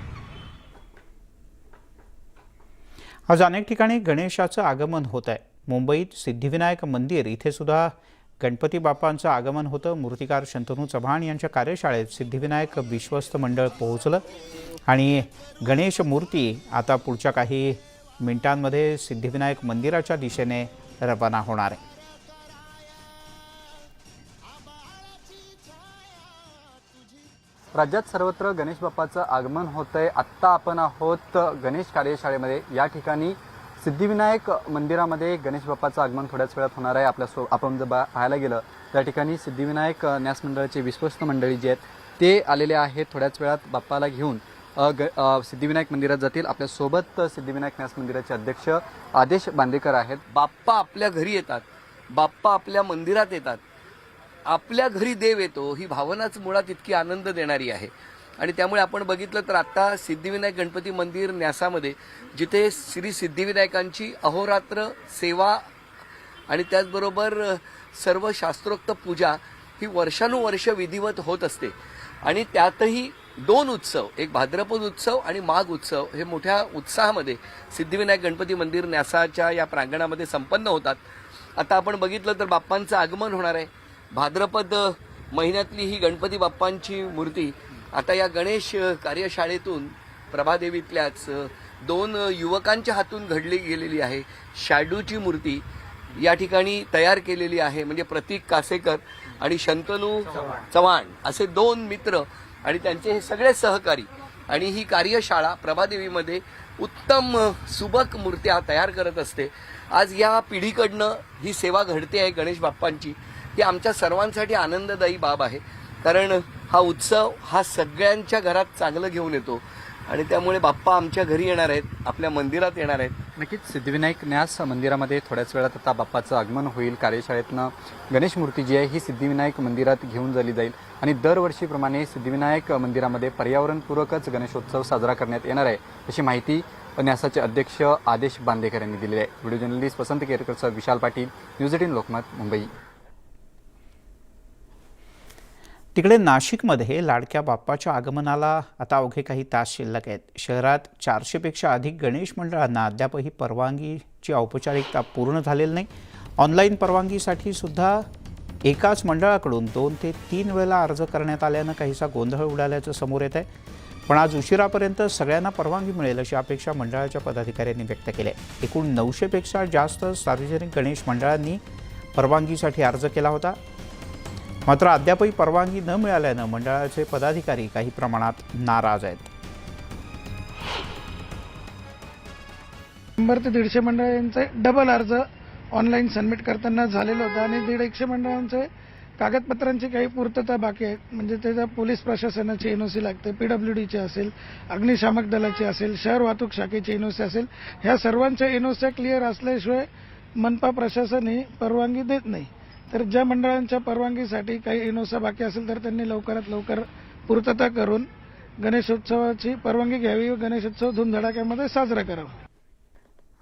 आज अनेक ठिकाणी गणेशाचं आगमन होत आहे. मुंबईत सिद्धिविनायक मंदिर इथे सुद्धा गणपती बाप्पांचं आगमन होतं. मूर्तिकार शंतनू चव्हाण यांच्या कार्यशाळेत सिद्धिविनायक विश्वस्त मंडळ पोहोचलं आणि गणेश मूर्ती आता पुढच्या काही मिनिटांमध्ये सिद्धिविनायक मंदिराच्या दिशेने रवाना होणार आहे. राज्यात सर्वत्र गणेश बाप्पाचं आगमन होतंय. आत्ता आपण आहोत गणेश कार्यशाळेमध्ये. या ठिकाणी सिद्धिविनायक मंदिरामध्ये गणेश बाप्पाचं आगमन थोड्याच वेळात होणार आहे. आपण जर पाहायला गेलं त्या ठिकाणी सिद्धिविनायक न्यास मंडळाचे विश्वस्त मंडळी जे आहेत ते आलेले आहेत. थोड्याच वेळात बाप्पाला घेऊन सिद्धिविनायक मंदिरात जातील. आपल्यासोबत सिद्धिविनायक न्यास मंदिराचे अध्यक्ष आदेश बांदेकर आहेत. बाप्पा आपल्या घरी येतात, बाप्पा आपल्या मंदिरात येतात, आपल्या घरी देव येतो, ही भावनाच मुळात इतकी आनंद देणारी आहे. आणि त्यामुळे आपण बघितलं तर आता सिद्धिविनायक गणपती मंदिर न्यासामध्ये जिथे श्री सिद्धिविनायकांची अहोरात्र सेवा आणि त्याचबरोबर सर्व शास्त्रोक्त पूजा ही वर्षानुवर्ष विधिवत होत असते. आणि त्यातही 2 उत्सव, एक भाद्रपद उत्सव आणि माघ उत्सव हे मोठ्या उत्साहामध्ये सिद्धिविनायक गणपती मंदिर न्यासाच्या या प्रांगणामध्ये संपन्न होतात. आता आपण बघितलं तर बाप्पांचं आगमन होणार आहे. भाद्रपद महिन्यातली ही गणपती बाप्पांची मूर्ती आता या गणेश कार्यशाळेतून प्रभादेवीतल्याच 2 युवकांच्या हातून घडली गेलेली आहे. शॅडूची मूर्ती या ठिकाणी तयार केलेली आहे. म्हणजे प्रतीक कासेकर आणि शंतनू चव्हाण असे 2 मित्र आणि त्यांचे हे सगळे सहकारी आणि ही कार्यशाळा प्रभादेवीमध्ये उत्तम सुबक मूर्त्या तयार करत असते. आज या पिढीकडनं ही सेवा घडते आहे गणेश बाप्पांची. ही आमच्या सर्वांसाठी आनंददायी बाब आहे, कारण हा उत्सव हा सगळ्यांच्या घरात चांगलं घेऊन येतो आणि त्यामुळे बाप्पा आमच्या घरी येणार आहेत, आपल्या मंदिरात येणार आहेत. नक्कीच सिद्धिविनायक न्यास मंदिरामध्ये थोड्याच वेळात आता बाप्पाचं आगमन होईल. कार्यशाळेतनं गणेश मूर्ती जी आहे ही सिद्धिविनायक मंदिरात घेऊन झाली जाईल आणि दरवर्षीप्रमाणे सिद्धिविनायक मंदिरामध्ये पर्यावरणपूरकच गणेशोत्सव साजरा करण्यात येणार आहे, अशी माहिती न्यासाचे अध्यक्ष आदेश बांदेकर यांनी दिलेली आहे. व्हिडिओ जर्नलिस्ट वसंत केरकरसह विशाल पाटील, न्यूज 18 लोकमत, मुंबई. तिकडे नाशिकमध्ये लाडक्या बाप्पाच्या आगमनाला आता अवघे काही तास शिल्लक आहेत. शहरात 400पेक्षा अधिक गणेश मंडळांना अद्यापही परवानगीची औपचारिकता पूर्ण झालेली नाही. ऑनलाईन परवानगीसाठी सुद्धा एकाच मंडळाकडून 2 ते 3 वेळेला अर्ज करण्यात आल्यानं काहीसा गोंधळ उडाल्याचं समोर येत आहे. पण आज उशिरापर्यंत सगळ्यांना परवानगी मिळेल अशी अपेक्षा मंडळाच्या पदाधिकाऱ्यांनी व्यक्त केली आहे. एकूण 900पेक्षा जास्त सार्वजनिक गणेश मंडळांनी परवानगीसाठी अर्ज केला होता. मात्र अद्यापही परवानगी न मिळाल्यानं मंडळाचे पदाधिकारी काही प्रमाणात नाराज आहेत. 100 ते 150 मंडळांचे डबल अर्ज ऑनलाईन सबमिट करताना झालेलं होतं आणि 150 मंडळांचे कागदपत्रांची काही पूर्तता बाकी आहे. म्हणजे त्याच्या पोलीस प्रशासनाची एनओसी लागते, PWDची असेल, अग्निशामक दलाची असेल, शहर वाहतूक शाखेची एनओसी असेल. ह्या सर्वांच्या एनओसी क्लिअर असल्याशिवाय मनपा प्रशासन ही परवानगी देत नाही. तर ज्या मंडळांच्या परवानगीसाठी काही एनओसी बाकी असेल तर त्यांनी लवकरात लवकर पूर्तता करून गणेशोत्सवाची परवानगी घ्यावी व गणेशोत्सव धूमधडाक्यामध्ये साजरा करावा.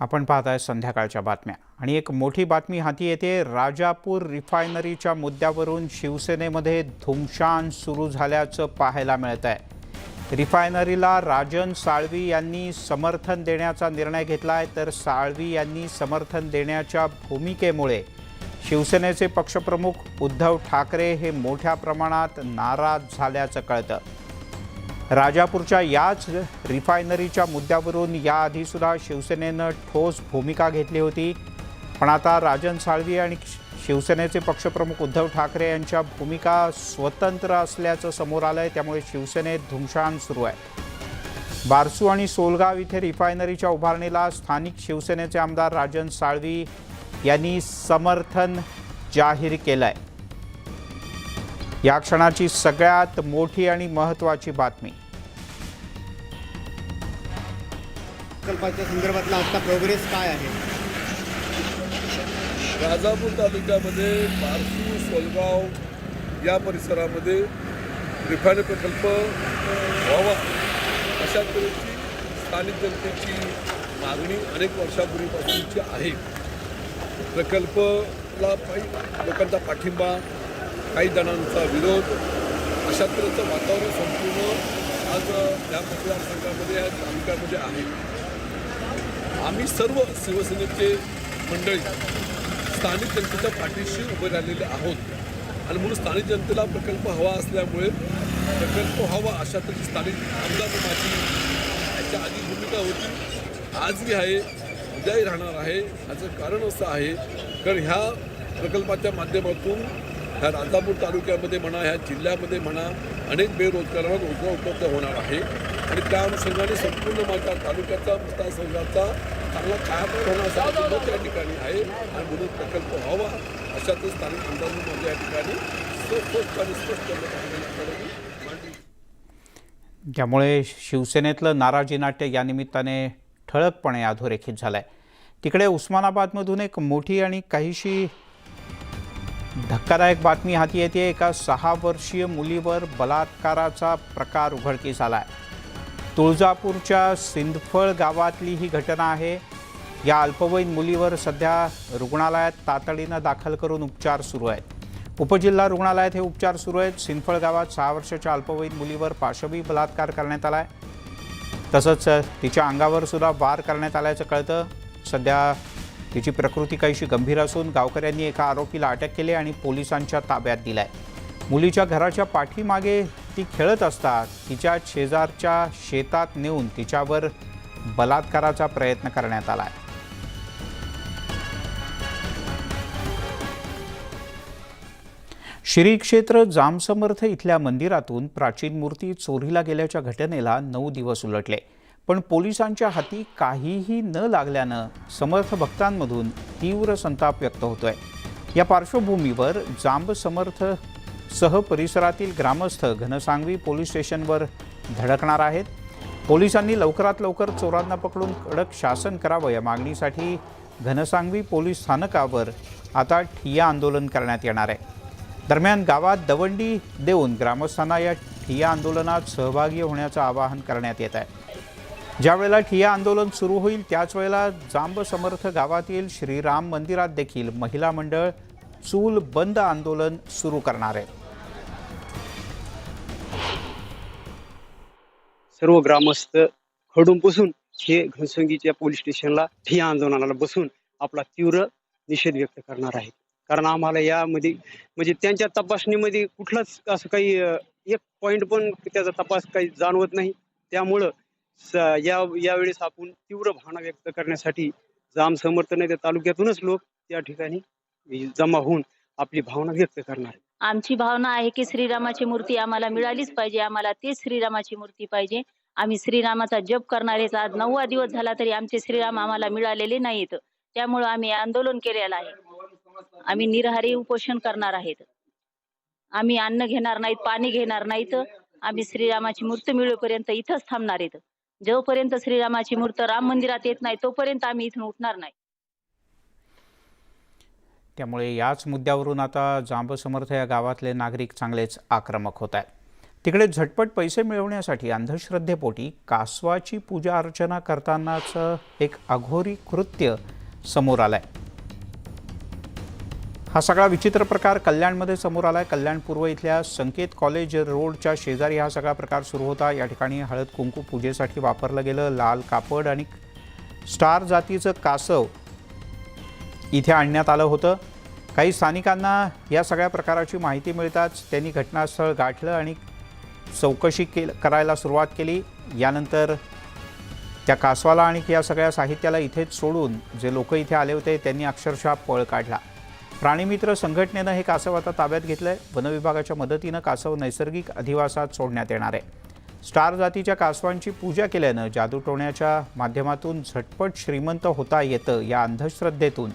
आपण पाहताय संध्याकाळच्या बातम्या आणि एक मोठी बातमी हाती येते. राजापूर रिफायनरीच्या मुद्द्यावरून शिवसेनेमध्ये धुमशान सुरू झाल्याचं पाहायला मिळत आहे. रिफायनरीला राजन साळवी यांनी समर्थन देण्याचा निर्णय घेतला आहे, तर साळवी यांनी समर्थन देण्याच्या भूमिकेमुळे शिवसेनेचे पक्षप्रमुख उद्धव ठाकरे हे मोठ्या प्रमाणात नाराज झाल्याचं कळतं. राजापूरच्या याच रिफायनरीच्या मुद्द्यावरून याआधीसुद्धा शिवसेनेनं ठोस भूमिका घेतली होती. पण आता राजन साळवी आणि शिवसेनेचे पक्षप्रमुख उद्धव ठाकरे यांच्या भूमिका स्वतंत्र असल्याचं समोर आलं आहे. त्यामुळे शिवसेनेत धुमशान सुरू आहे. बारसू आणि सोलगाव इथे रिफायनरीच्या उभारणीला स्थानिक शिवसेनेचे आमदार राजन साळवी यांनी समर्थन जाहीर केलं आहे. या क्षणाची सगळ्यात मोठी आणि महत्त्वाची बातमी. प्रकल्पाच्या संदर्भातला आता प्रोग्रेस काय आहे? राजापूर तालुक्यामध्ये बारसू सोलगाव या परिसरामध्ये रिफायनरी प्रकल्प व्हावा अशा तऱ्हेची स्थानिक जनतेची मागणी अनेक वर्षापूर्वीपासूनची आहे. प्रकल्पाला लोकांचा पाठिंबा, काही जणांचा विरोध अशा तऱ्हेचं वातावरण संपूर्ण आज या मतदारसंघामध्ये या तालुक्यामध्ये आहे. आम्ही सर्व शिवसेनेचे मंडळी स्थानिक जनतेच्या पाठीशी उभे राहिलेले आहोत आणि म्हणून स्थानिक जनतेला प्रकल्प हवा असल्यामुळे प्रकल्प हवा अशा तऱ्हेची स्थानिक आमदार माझी याच्या आधी भूमिका होती, आजही आहे, उद्याही राहणार आहे. याचं कारण असं आहे कारण ह्या प्रकल्पाच्या माध्यमातून ह्या राजापूर तालुक्यामध्ये म्हणा, ह्या जिल्ह्यामध्ये म्हणा अनेक बेरोजगारांना रोजगार उपलब्ध होणार आहे आणि त्या अनुषंगाने संपूर्ण माझ्या तालुक्याचा मतदारसंघाचा चांगला कायापालट होण्यासाठी मत या ठिकाणी आहे आणि म्हणून प्रकल्प व्हावा अशा ते स्थानिक आमदारांनी माझ्या या ठिकाणी स्पष्ट मांडली. त्यामुळे शिवसेनेतलं नाराजी नाट्य या निमित्ताने ठळकपणे अधोरेखित झालं आहे. तिकडे उस्मानाबादमधून एक मोठी आणि काहीशी धक्कादायक बातमी हाती येते. एका 6 वर्षीय मुलीवर बलात्काराचा प्रकार उघडकीस आला आहे. तुळजापूरच्या सिंदफळ गावातली ही घटना आहे. या अल्पवयीन मुलीवर सध्या रुग्णालयात तातडीनं दाखल करून उपचार सुरू आहेत. उपजिल्हा रुग्णालयात हे उपचार सुरू आहेत. सिंदफळ गावात 6 वर्षाच्या अल्पवयीन मुलीवर पाशवी बलात्कार करण्यात आला आहे. तसंच तिच्या अंगावर सुद्धा वार करण्यात आल्याचं कळतं. सध्या तिची प्रकृती काहीशी गंभीर असून गावकऱ्यांनी एका आरोपीला अटक केली आणि पोलिसांच्या ताब्यात दिलाय. मुलीच्या घराच्या पाठीमागे ती खेळत असता तिच्या शेजारच्या शेतात नेऊन तिच्यावर बलात्काराचा प्रयत्न करण्यात आला आहे. श्री क्षेत्र जामसमर्थ इथल्या मंदिरातून प्राचीन मूर्ती चोरीला गेल्याच्या घटनेला 9 दिवस उलटले, पण पोलिसांच्या हाती काहीही न लागल्यानं समर्थ भक्तांमधून तीव्र संताप व्यक्त होतोय. या पार्श्वभूमीवर जामसमर्थ सह परिसरातील ग्रामस्थ घनसांगवी पोलीस स्टेशनवर धडकणार आहेत. पोलिसांनी लवकरात लवकर चोरांना पकडून कडक शासन करावं या मागणीसाठी घनसांगवी पोलीस स्थानकावर आता ठिय्या आंदोलन करण्यात येणार आहे. दरम्यान गावात दवंडी देऊन ग्रामस्थांना या ठिय्या आंदोलनात सहभागी होण्याचं आवाहन करण्यात येत आहे. ज्यावेळेला ठिय्या आंदोलन सुरू होईल त्याच वेळेला जांबसमर्थ गावातील श्रीराम मंदिरात देखील महिला मंडळ चूल बंद आंदोलन सुरू करणार आहे. सर्व ग्रामस्थ खडून बसून हे घनसंगीच्या पोलीस स्टेशनला ठिय्या आंदोलनाला बसून आपला तीव्र निषेध व्यक्त करणार आहेत. कारण आम्हाला यामध्ये म्हणजे त्यांच्या तपासणीमध्ये कुठलाच असं काही एक पॉईंट पण त्याचा तपास काही जाणवत नाही. त्यामुळं यावेळेस आपण तीव्र भावना व्यक्त करण्यासाठी जाम समर्थन त्या तालुक्यातूनच लोक त्या ठिकाणी जमा होऊन आपली भावना व्यक्त करणार. आमची भावना आहे की श्रीरामाची मूर्ती आम्हाला मिळालीच पाहिजे. आम्हाला तीच श्रीरामाची मूर्ती पाहिजे. आम्ही श्रीरामाचा जप करणारेच. आज 9वा दिवस झाला तरी आमचे श्रीराम आम्हाला मिळालेले नाहीत. त्यामुळे आम्ही आंदोलन केलेलं आहे. आम्ही निराहारी उपोषण करणार आहेत. आम्ही अन्न घेणार नाहीत, पाणी घेणार नाहीत. आम्ही श्रीरामाची मूर्ती मिळेपर्यंत इथंच थांबणार आहेत. जोपर्यंत श्रीरामाची मूर्ती राम मंदिरात येत नाही तोपर्यंत आम्ही इथून उठणार नाही. त्यामुळे याच मुद्द्यावरून आता जांब समर्थ या गावातले नागरिक चांगलेच आक्रमक होत आहेत. तिकडे झटपट पैसे मिळवण्यासाठी अंधश्रद्धेपोटी कासवाची पूजा अर्चना करतानाचं एक अघोरी कृत्य समोर आलंय. हा सगळा विचित्र प्रकार कल्याणमध्ये समोर आलाय. कल्याण पूर्व इथल्या संकेत कॉलेज रोडच्या शेजारी हा सगळा प्रकार सुरू होता. या ठिकाणी हळद कुंकू पूजेसाठी वापरलं गेलं लाल कापड आणि स्टार जातीचं कासव इथे आणण्यात आलं होतं. काही स्थानिकांना या सगळ्या प्रकाराची माहिती मिळताच त्यांनी घटनास्थळ गाठलं आणि चौकशी करायला सुरुवात केली. यानंतर त्या कासवाला आणि या सगळ्या साहित्याला इथेच सोडून जे लोक इथे आले होते त्यांनी अक्षरशः पळ काढला. प्राणीमित्र संघटनेनं हे कासव आता ताब्यात घेतलंय. वनविभागाच्या मदतीनं कासव नैसर्गिक अधिवासात सोडण्यात येणार आहे. स्टार जातीच्या कासवांची पूजा केल्यानं जादूटोण्याच्या माध्यमातून झटपट श्रीमंत होता येतं या अंधश्रद्धेतून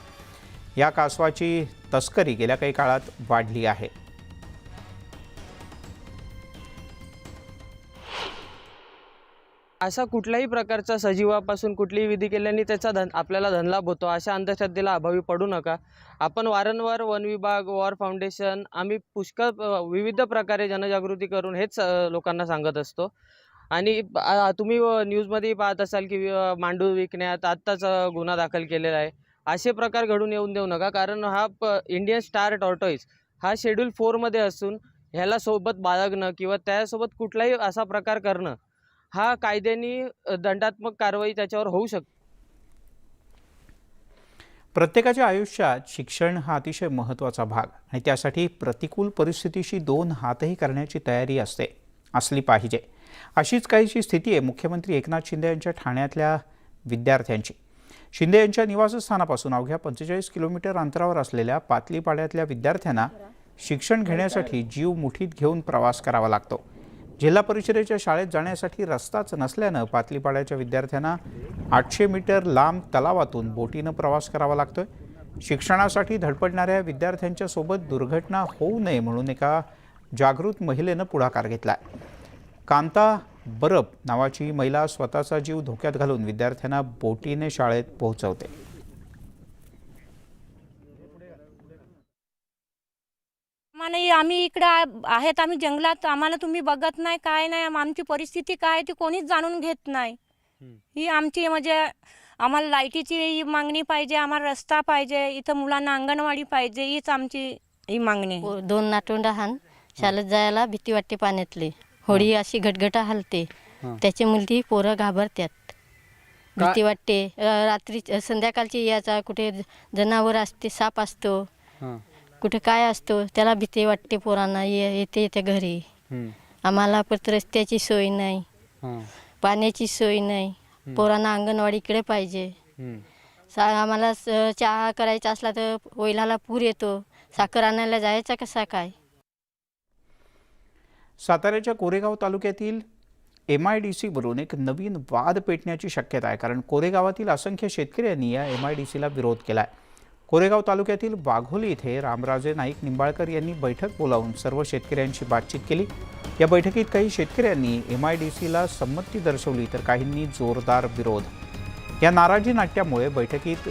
या कासवाची तस्करी गेल्या काही काळात वाढली आहे. अशा कुठल्याही प्रकारच्या सजीवापासून कुठलीही विधी केल्याने त्याचा आपल्याला धनलाभ होतो अशा अंधश्रद्धेला अभावी पडू नका. आपण वारंवार वन विभाग, वॉर फाउंडेशन आम्ही पुष्कळ विविध प्रकारे जनजागृती करून हेच लोकांना सांगत असतो. आणि तुम्ही न्यूजमध्ये पाहत असाल की मांडू विकण्यात आत्ताच गुन्हा दाखल केलेला आहे. असे प्रकार घडून येऊन देऊ नका. कारण हा इंडियन स्टार टॉर्टोइस हा शेड्यूल 4मध्ये असून ह्याला सोबत बाळगणं किंवा त्यासोबत कुठलाही असा प्रकार करणं हा कायद्याने दंडात्मक कारवाई त्याच्यावर होऊ शकते. प्रत्येकाच्या आयुष्यात शिक्षण हा अतिशय महत्त्वाचा भाग आणि त्यासाठी प्रतिकूल परिस्थितीशी 2 हातही करण्याची तयारी असली पाहिजे. अशीच काहीशी स्थिती आहे मुख्यमंत्री एकनाथ शिंदे यांच्या ठाण्यातल्या विद्यार्थ्यांची. शिंदे यांच्या निवासस्थानापासून अवघ्या 45 किलोमीटर अंतरावर असलेल्या पातलीपाड्यातल्या विद्यार्थ्यांना शिक्षण घेण्यासाठी जीव मुठीत घेऊन प्रवास करावा लागतो. जिल्हा परिषदेच्या शाळेत जाण्यासाठी रस्ताच नसल्यानं पातलीपाड्याच्या विद्यार्थ्यांना 800 मीटर लांब तलावातून बोटीनं प्रवास करावा लागतोय. शिक्षणासाठी धडपडणाऱ्या विद्यार्थ्यांच्या सोबत दुर्घटना होऊ नये म्हणून एका जागृत महिलेनं पुढाकार घेतलाय. कांता बरब नावाची महिला स्वतःचा जीव धोक्यात घालून विद्यार्थ्यांना बोटीने शाळेत पोहोचवते. आम्ही इकडे आहेत, आम्ही जंगलात, आम्हाला तुम्ही बघत नाही, काय नाही, आमची परिस्थिती काय ती कोणीच जाणून घेत नाही. ही आमची म्हणजे आम्हाला लाईटीची मागणी पाहिजे, आम्हाला रस्ता पाहिजे, इथं मुलांना अंगणवाडी पाहिजे, हीच आमची ही मागणी. 2 नातवंड हान शाळेत जायला भीती वाटते. पाण्यातली होडी अशी घटघटा हलते, त्याची मुलगी पोरं घाबरतात, भीती वाटते. रात्री संध्याकाळची याचा कुठे जनावर असते, साप असतो, कुठे काय असतो, त्याला भीती वाटते. पोरांना येते घरी. आम्हाला परत रस्त्याची सोय नाही, पाण्याची सोय नाही. पोरांना अंगणवाडीकडे पाहिजे. आम्हाला चहा करायचा असला तर वैलाला पूर येतो, साखर आणायला जायचा कसा काय. साताऱ्याच्या कोरेगाव तालुक्यातील MIDCवरून एक नवीन वाद पेटण्याची शक्यता आहे. कारण कोरेगावातील असंख्य शेतकऱ्यांनी या MIDCला विरोध केला आहे. कोरेगाव तालुक्यातील वाघोली इथे रामराजे नाईक निंबाळकर यांनी बैठक बोलावून सर्व शेतकऱ्यांशी बातचीत केली. या बैठकीत काही शेतकऱ्यांनी MIDCला संमती दर्शवली तर काहींनी जोरदार विरोध. या नाराजी नाट्यामुळे बैठकीत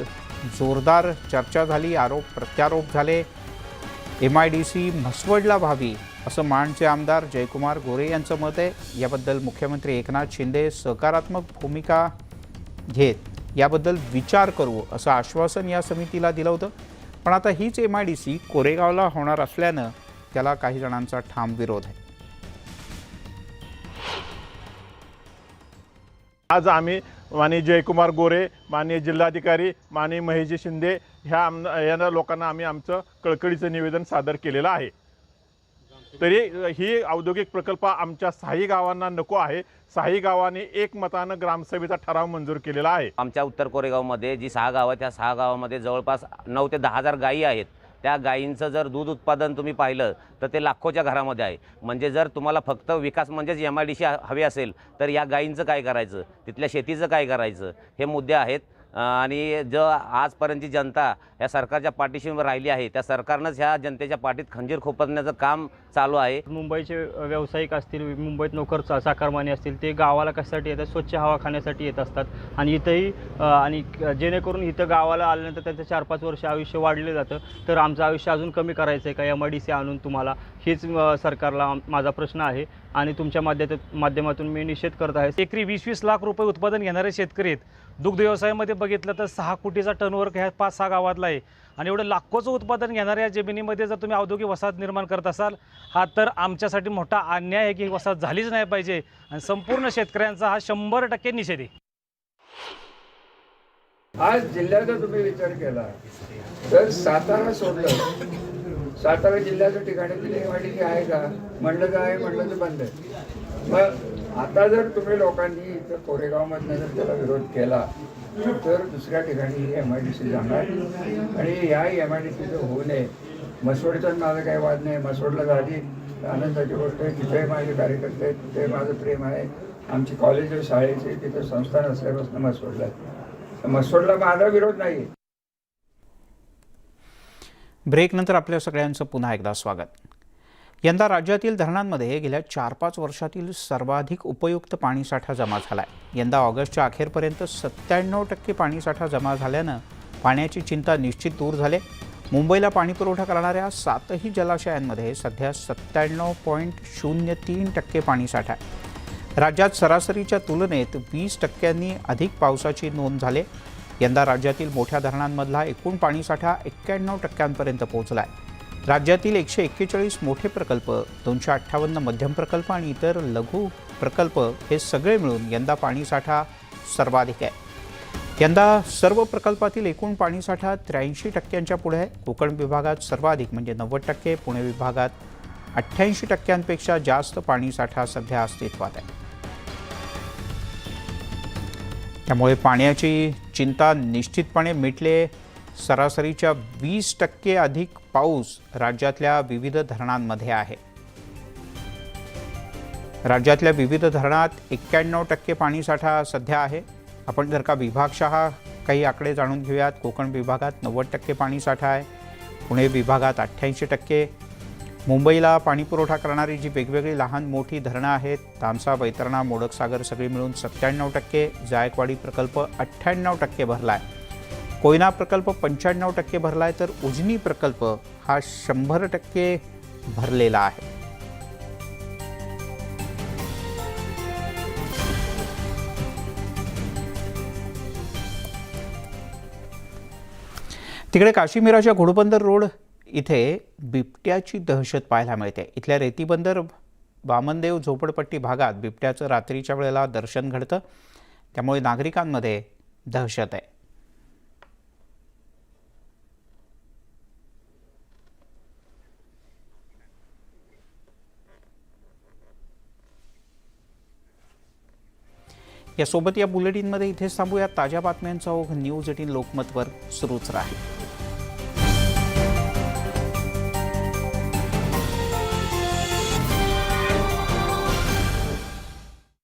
जोरदार चर्चा झाली, आरोप प्रत्यारोप झाले. MIDC म्हसवडला व्हावी असं माणचे आमदार जयकुमार गोरे यांचं मत आहे. याबद्दल मुख्यमंत्री एकनाथ शिंदे सकारात्मक भूमिका घेत याबद्दल विचार करू असं आश्वासन या समितीला दिलं होतं. पण आता हीच MIDC कोरेगावला होणार असल्यानं त्याला काही जणांचा ठाम विरोध आहे. आज आम्ही माननीय जयकुमार गोरे, माननीय जिल्हाधिकारी, माननीय महेशजी शिंदे या लोकांना आम्ही आमचं कळकळीचं निवेदन सादर केलेलं आहे. तरी ही औद्योगिक प्रकल्प आमच्या 6 गावांना नको आहे. 6 गावांनी एकमतानं ग्रामसभेचा ठराव मंजूर केलेला आहे. आमच्या उत्तर कोरेगावमध्ये जी 6 गावं, त्या 6 गावामध्ये जवळपास 9 ते 10 हजार गायी आहेत. त्या गायींचं जर दूध उत्पादन तुम्ही पाहिलं तर ते लाखोच्या घरामध्ये आहे. म्हणजे जर तुम्हाला फक्त विकास म्हणजेच MIDC हवे असेल तर या गायींचं काय करायचं, तिथल्या शेतीचं काय करायचं, हे मुद्दे आहेत. आणि जो आजपर्यंतची जनता या सरकारच्या पाठीशी राहिली आहे, त्या सरकारनंच ह्या जनतेच्या पाठीत खंजीर खोपटण्याचं काम चालू आहे. मुंबईचे व्यावसायिक असतील, मुंबईत नोकर चाकरमानी असतील, ते गावाला कशासाठी येतात, स्वच्छ हवा खाण्यासाठी येत असतात. आणि इथंही आणि जेणेकरून इथं गावाला आल्यानंतर त्यांचं 4-5 वर्ष आयुष्य वाढलं जातं. तर आमचं आयुष्य अजून कमी करायचं आहे का MIDC आणून तुम्हाला, हेच सरकारला माझा प्रश्न आहे. आणि तुमच्या माध्यमातून मी निषेध करत आहे. एकरी 20-20 लाख रुपये उत्पादन घेणारे शेतकरी आहेत. दुग्ध व्यवसायामध्ये बघितलं तर 6 कोटीचा टर्नओव्हर ह्या 5-6 गावातला आहे. आणि एवढं लाखोचं उत्पादन घेणाऱ्या जमिनीमध्ये जर तुम्ही औद्योगिक वसाहत निर्माण करत असाल, हा तर आमच्यासाठी मोठा अन्याय आहे की ही वसाहत झालीच नाही पाहिजे. आणि संपूर्ण शेतकऱ्यांचा हा 100% निषेध आहे. आज जिल्ह्याचा तुम्ही विचार केला तर सातारा सोडलं, सातारा जिल्ह्याच्या ठिकाणी MIDC आहे का? म्हणलं तर आहे, म्हणलं तर बंद आहे. मग आता जर तुम्ही लोकांनी इथं कोरेगावमधनं जर त्याला विरोध केला तर दुसऱ्या ठिकाणी MIDC जाणार. आणि या MIDCचं होऊ नये. मसवडचा माझा काही वाद नाही. मसवडला झाली आनंदाची गोष्ट आहे. तिथे माझे कार्यकर्ते आहेत, तिथे माझं प्रेम आहे. आमची कॉलेज शाळेची तिथे संस्थान असल्यापासून मसवडला माझा विरोध नाही. ब्रेकनंतर आपल्या सगळ्यांचं पुन्हा एकदा स्वागत. यंदा राज्यातील धरणांमध्ये गेल्या 4-5 वर्षातील सर्वाधिक उपयुक्त पाणीसाठा जमा झाला आहे. यंदा ऑगस्टच्या अखेरपर्यंत 97% पाणीसाठा जमा झाल्यानं पाण्याची चिंता निश्चित दूर झाली. मुंबईला पाणीपुरवठा करणाऱ्या 7ही जलाशयांमध्ये सध्या 97.03% पाणीसाठा आहे. राज्यात सरासरीच्या तुलनेत 20% अधिक पावसाची नोंद झाली. यंदा राज्यातील मोठ्या धरणांमधला एकूण पाणीसाठा 91% पोहोचला आहे. राज्यातील 141 मोठे प्रकल्प, 258 मध्यम प्रकल्प आणि इतर लघु प्रकल्प हे सगळे मिळून यंदा पाणीसाठा सर्वाधिक आहे. यंदा सर्व प्रकल्पातील एकूण पाणीसाठा 83% पुढे आहे. कोकण विभागात सर्वाधिक म्हणजे 90%, पुणे विभागात 88% जास्त पाणीसाठा सध्या अस्तित्वात आहे. त्यामुळे पाण्याची चिंता निश्चितपणे मिटले. सरासरीच्या 20% अधिक पाऊस राज्यातल्या विविध धरणांमध्ये आहे. राज्यातल्या विविध धरणात 91% पाणीसाठा सध्या आहे. आपण जर का विभागशः काही आकडे जाणून घेऊयात. कोकण विभागात 90% पाणीसाठा आहे. पुणे विभागात 88%. मुंबईला पाणीपुरवठा करणारी जी वेगवेगळी लहान मोठी धरणं आहेत, तामसा, वैतरणा, मोडकसागर सगळी मिळून 97%. जायकवाडी प्रकल्प 98% भरला आहे. कोयना प्रकल्प 95% भरला आहे. तर उजनी प्रकल्प हा 100% भरलेला आहे. तिकडे काश्मीराच्या घोडबंदर रोड इथे बिबट्याची दहशत पाहायला मिळते. इथल्या रेतीबंदर वामनदेव झोपडपट्टी भागात बिबट्याचं रात्रीच्या वेळेला दर्शन घडतं. त्यामुळे नागरिकांमध्ये दहशत आहे. यासोबत या बुलेटिनमध्ये इथेच थांबूया. ताज्या बातम्यांचा ओघ न्यूज 18 लोकमतवर सुरूच राहील.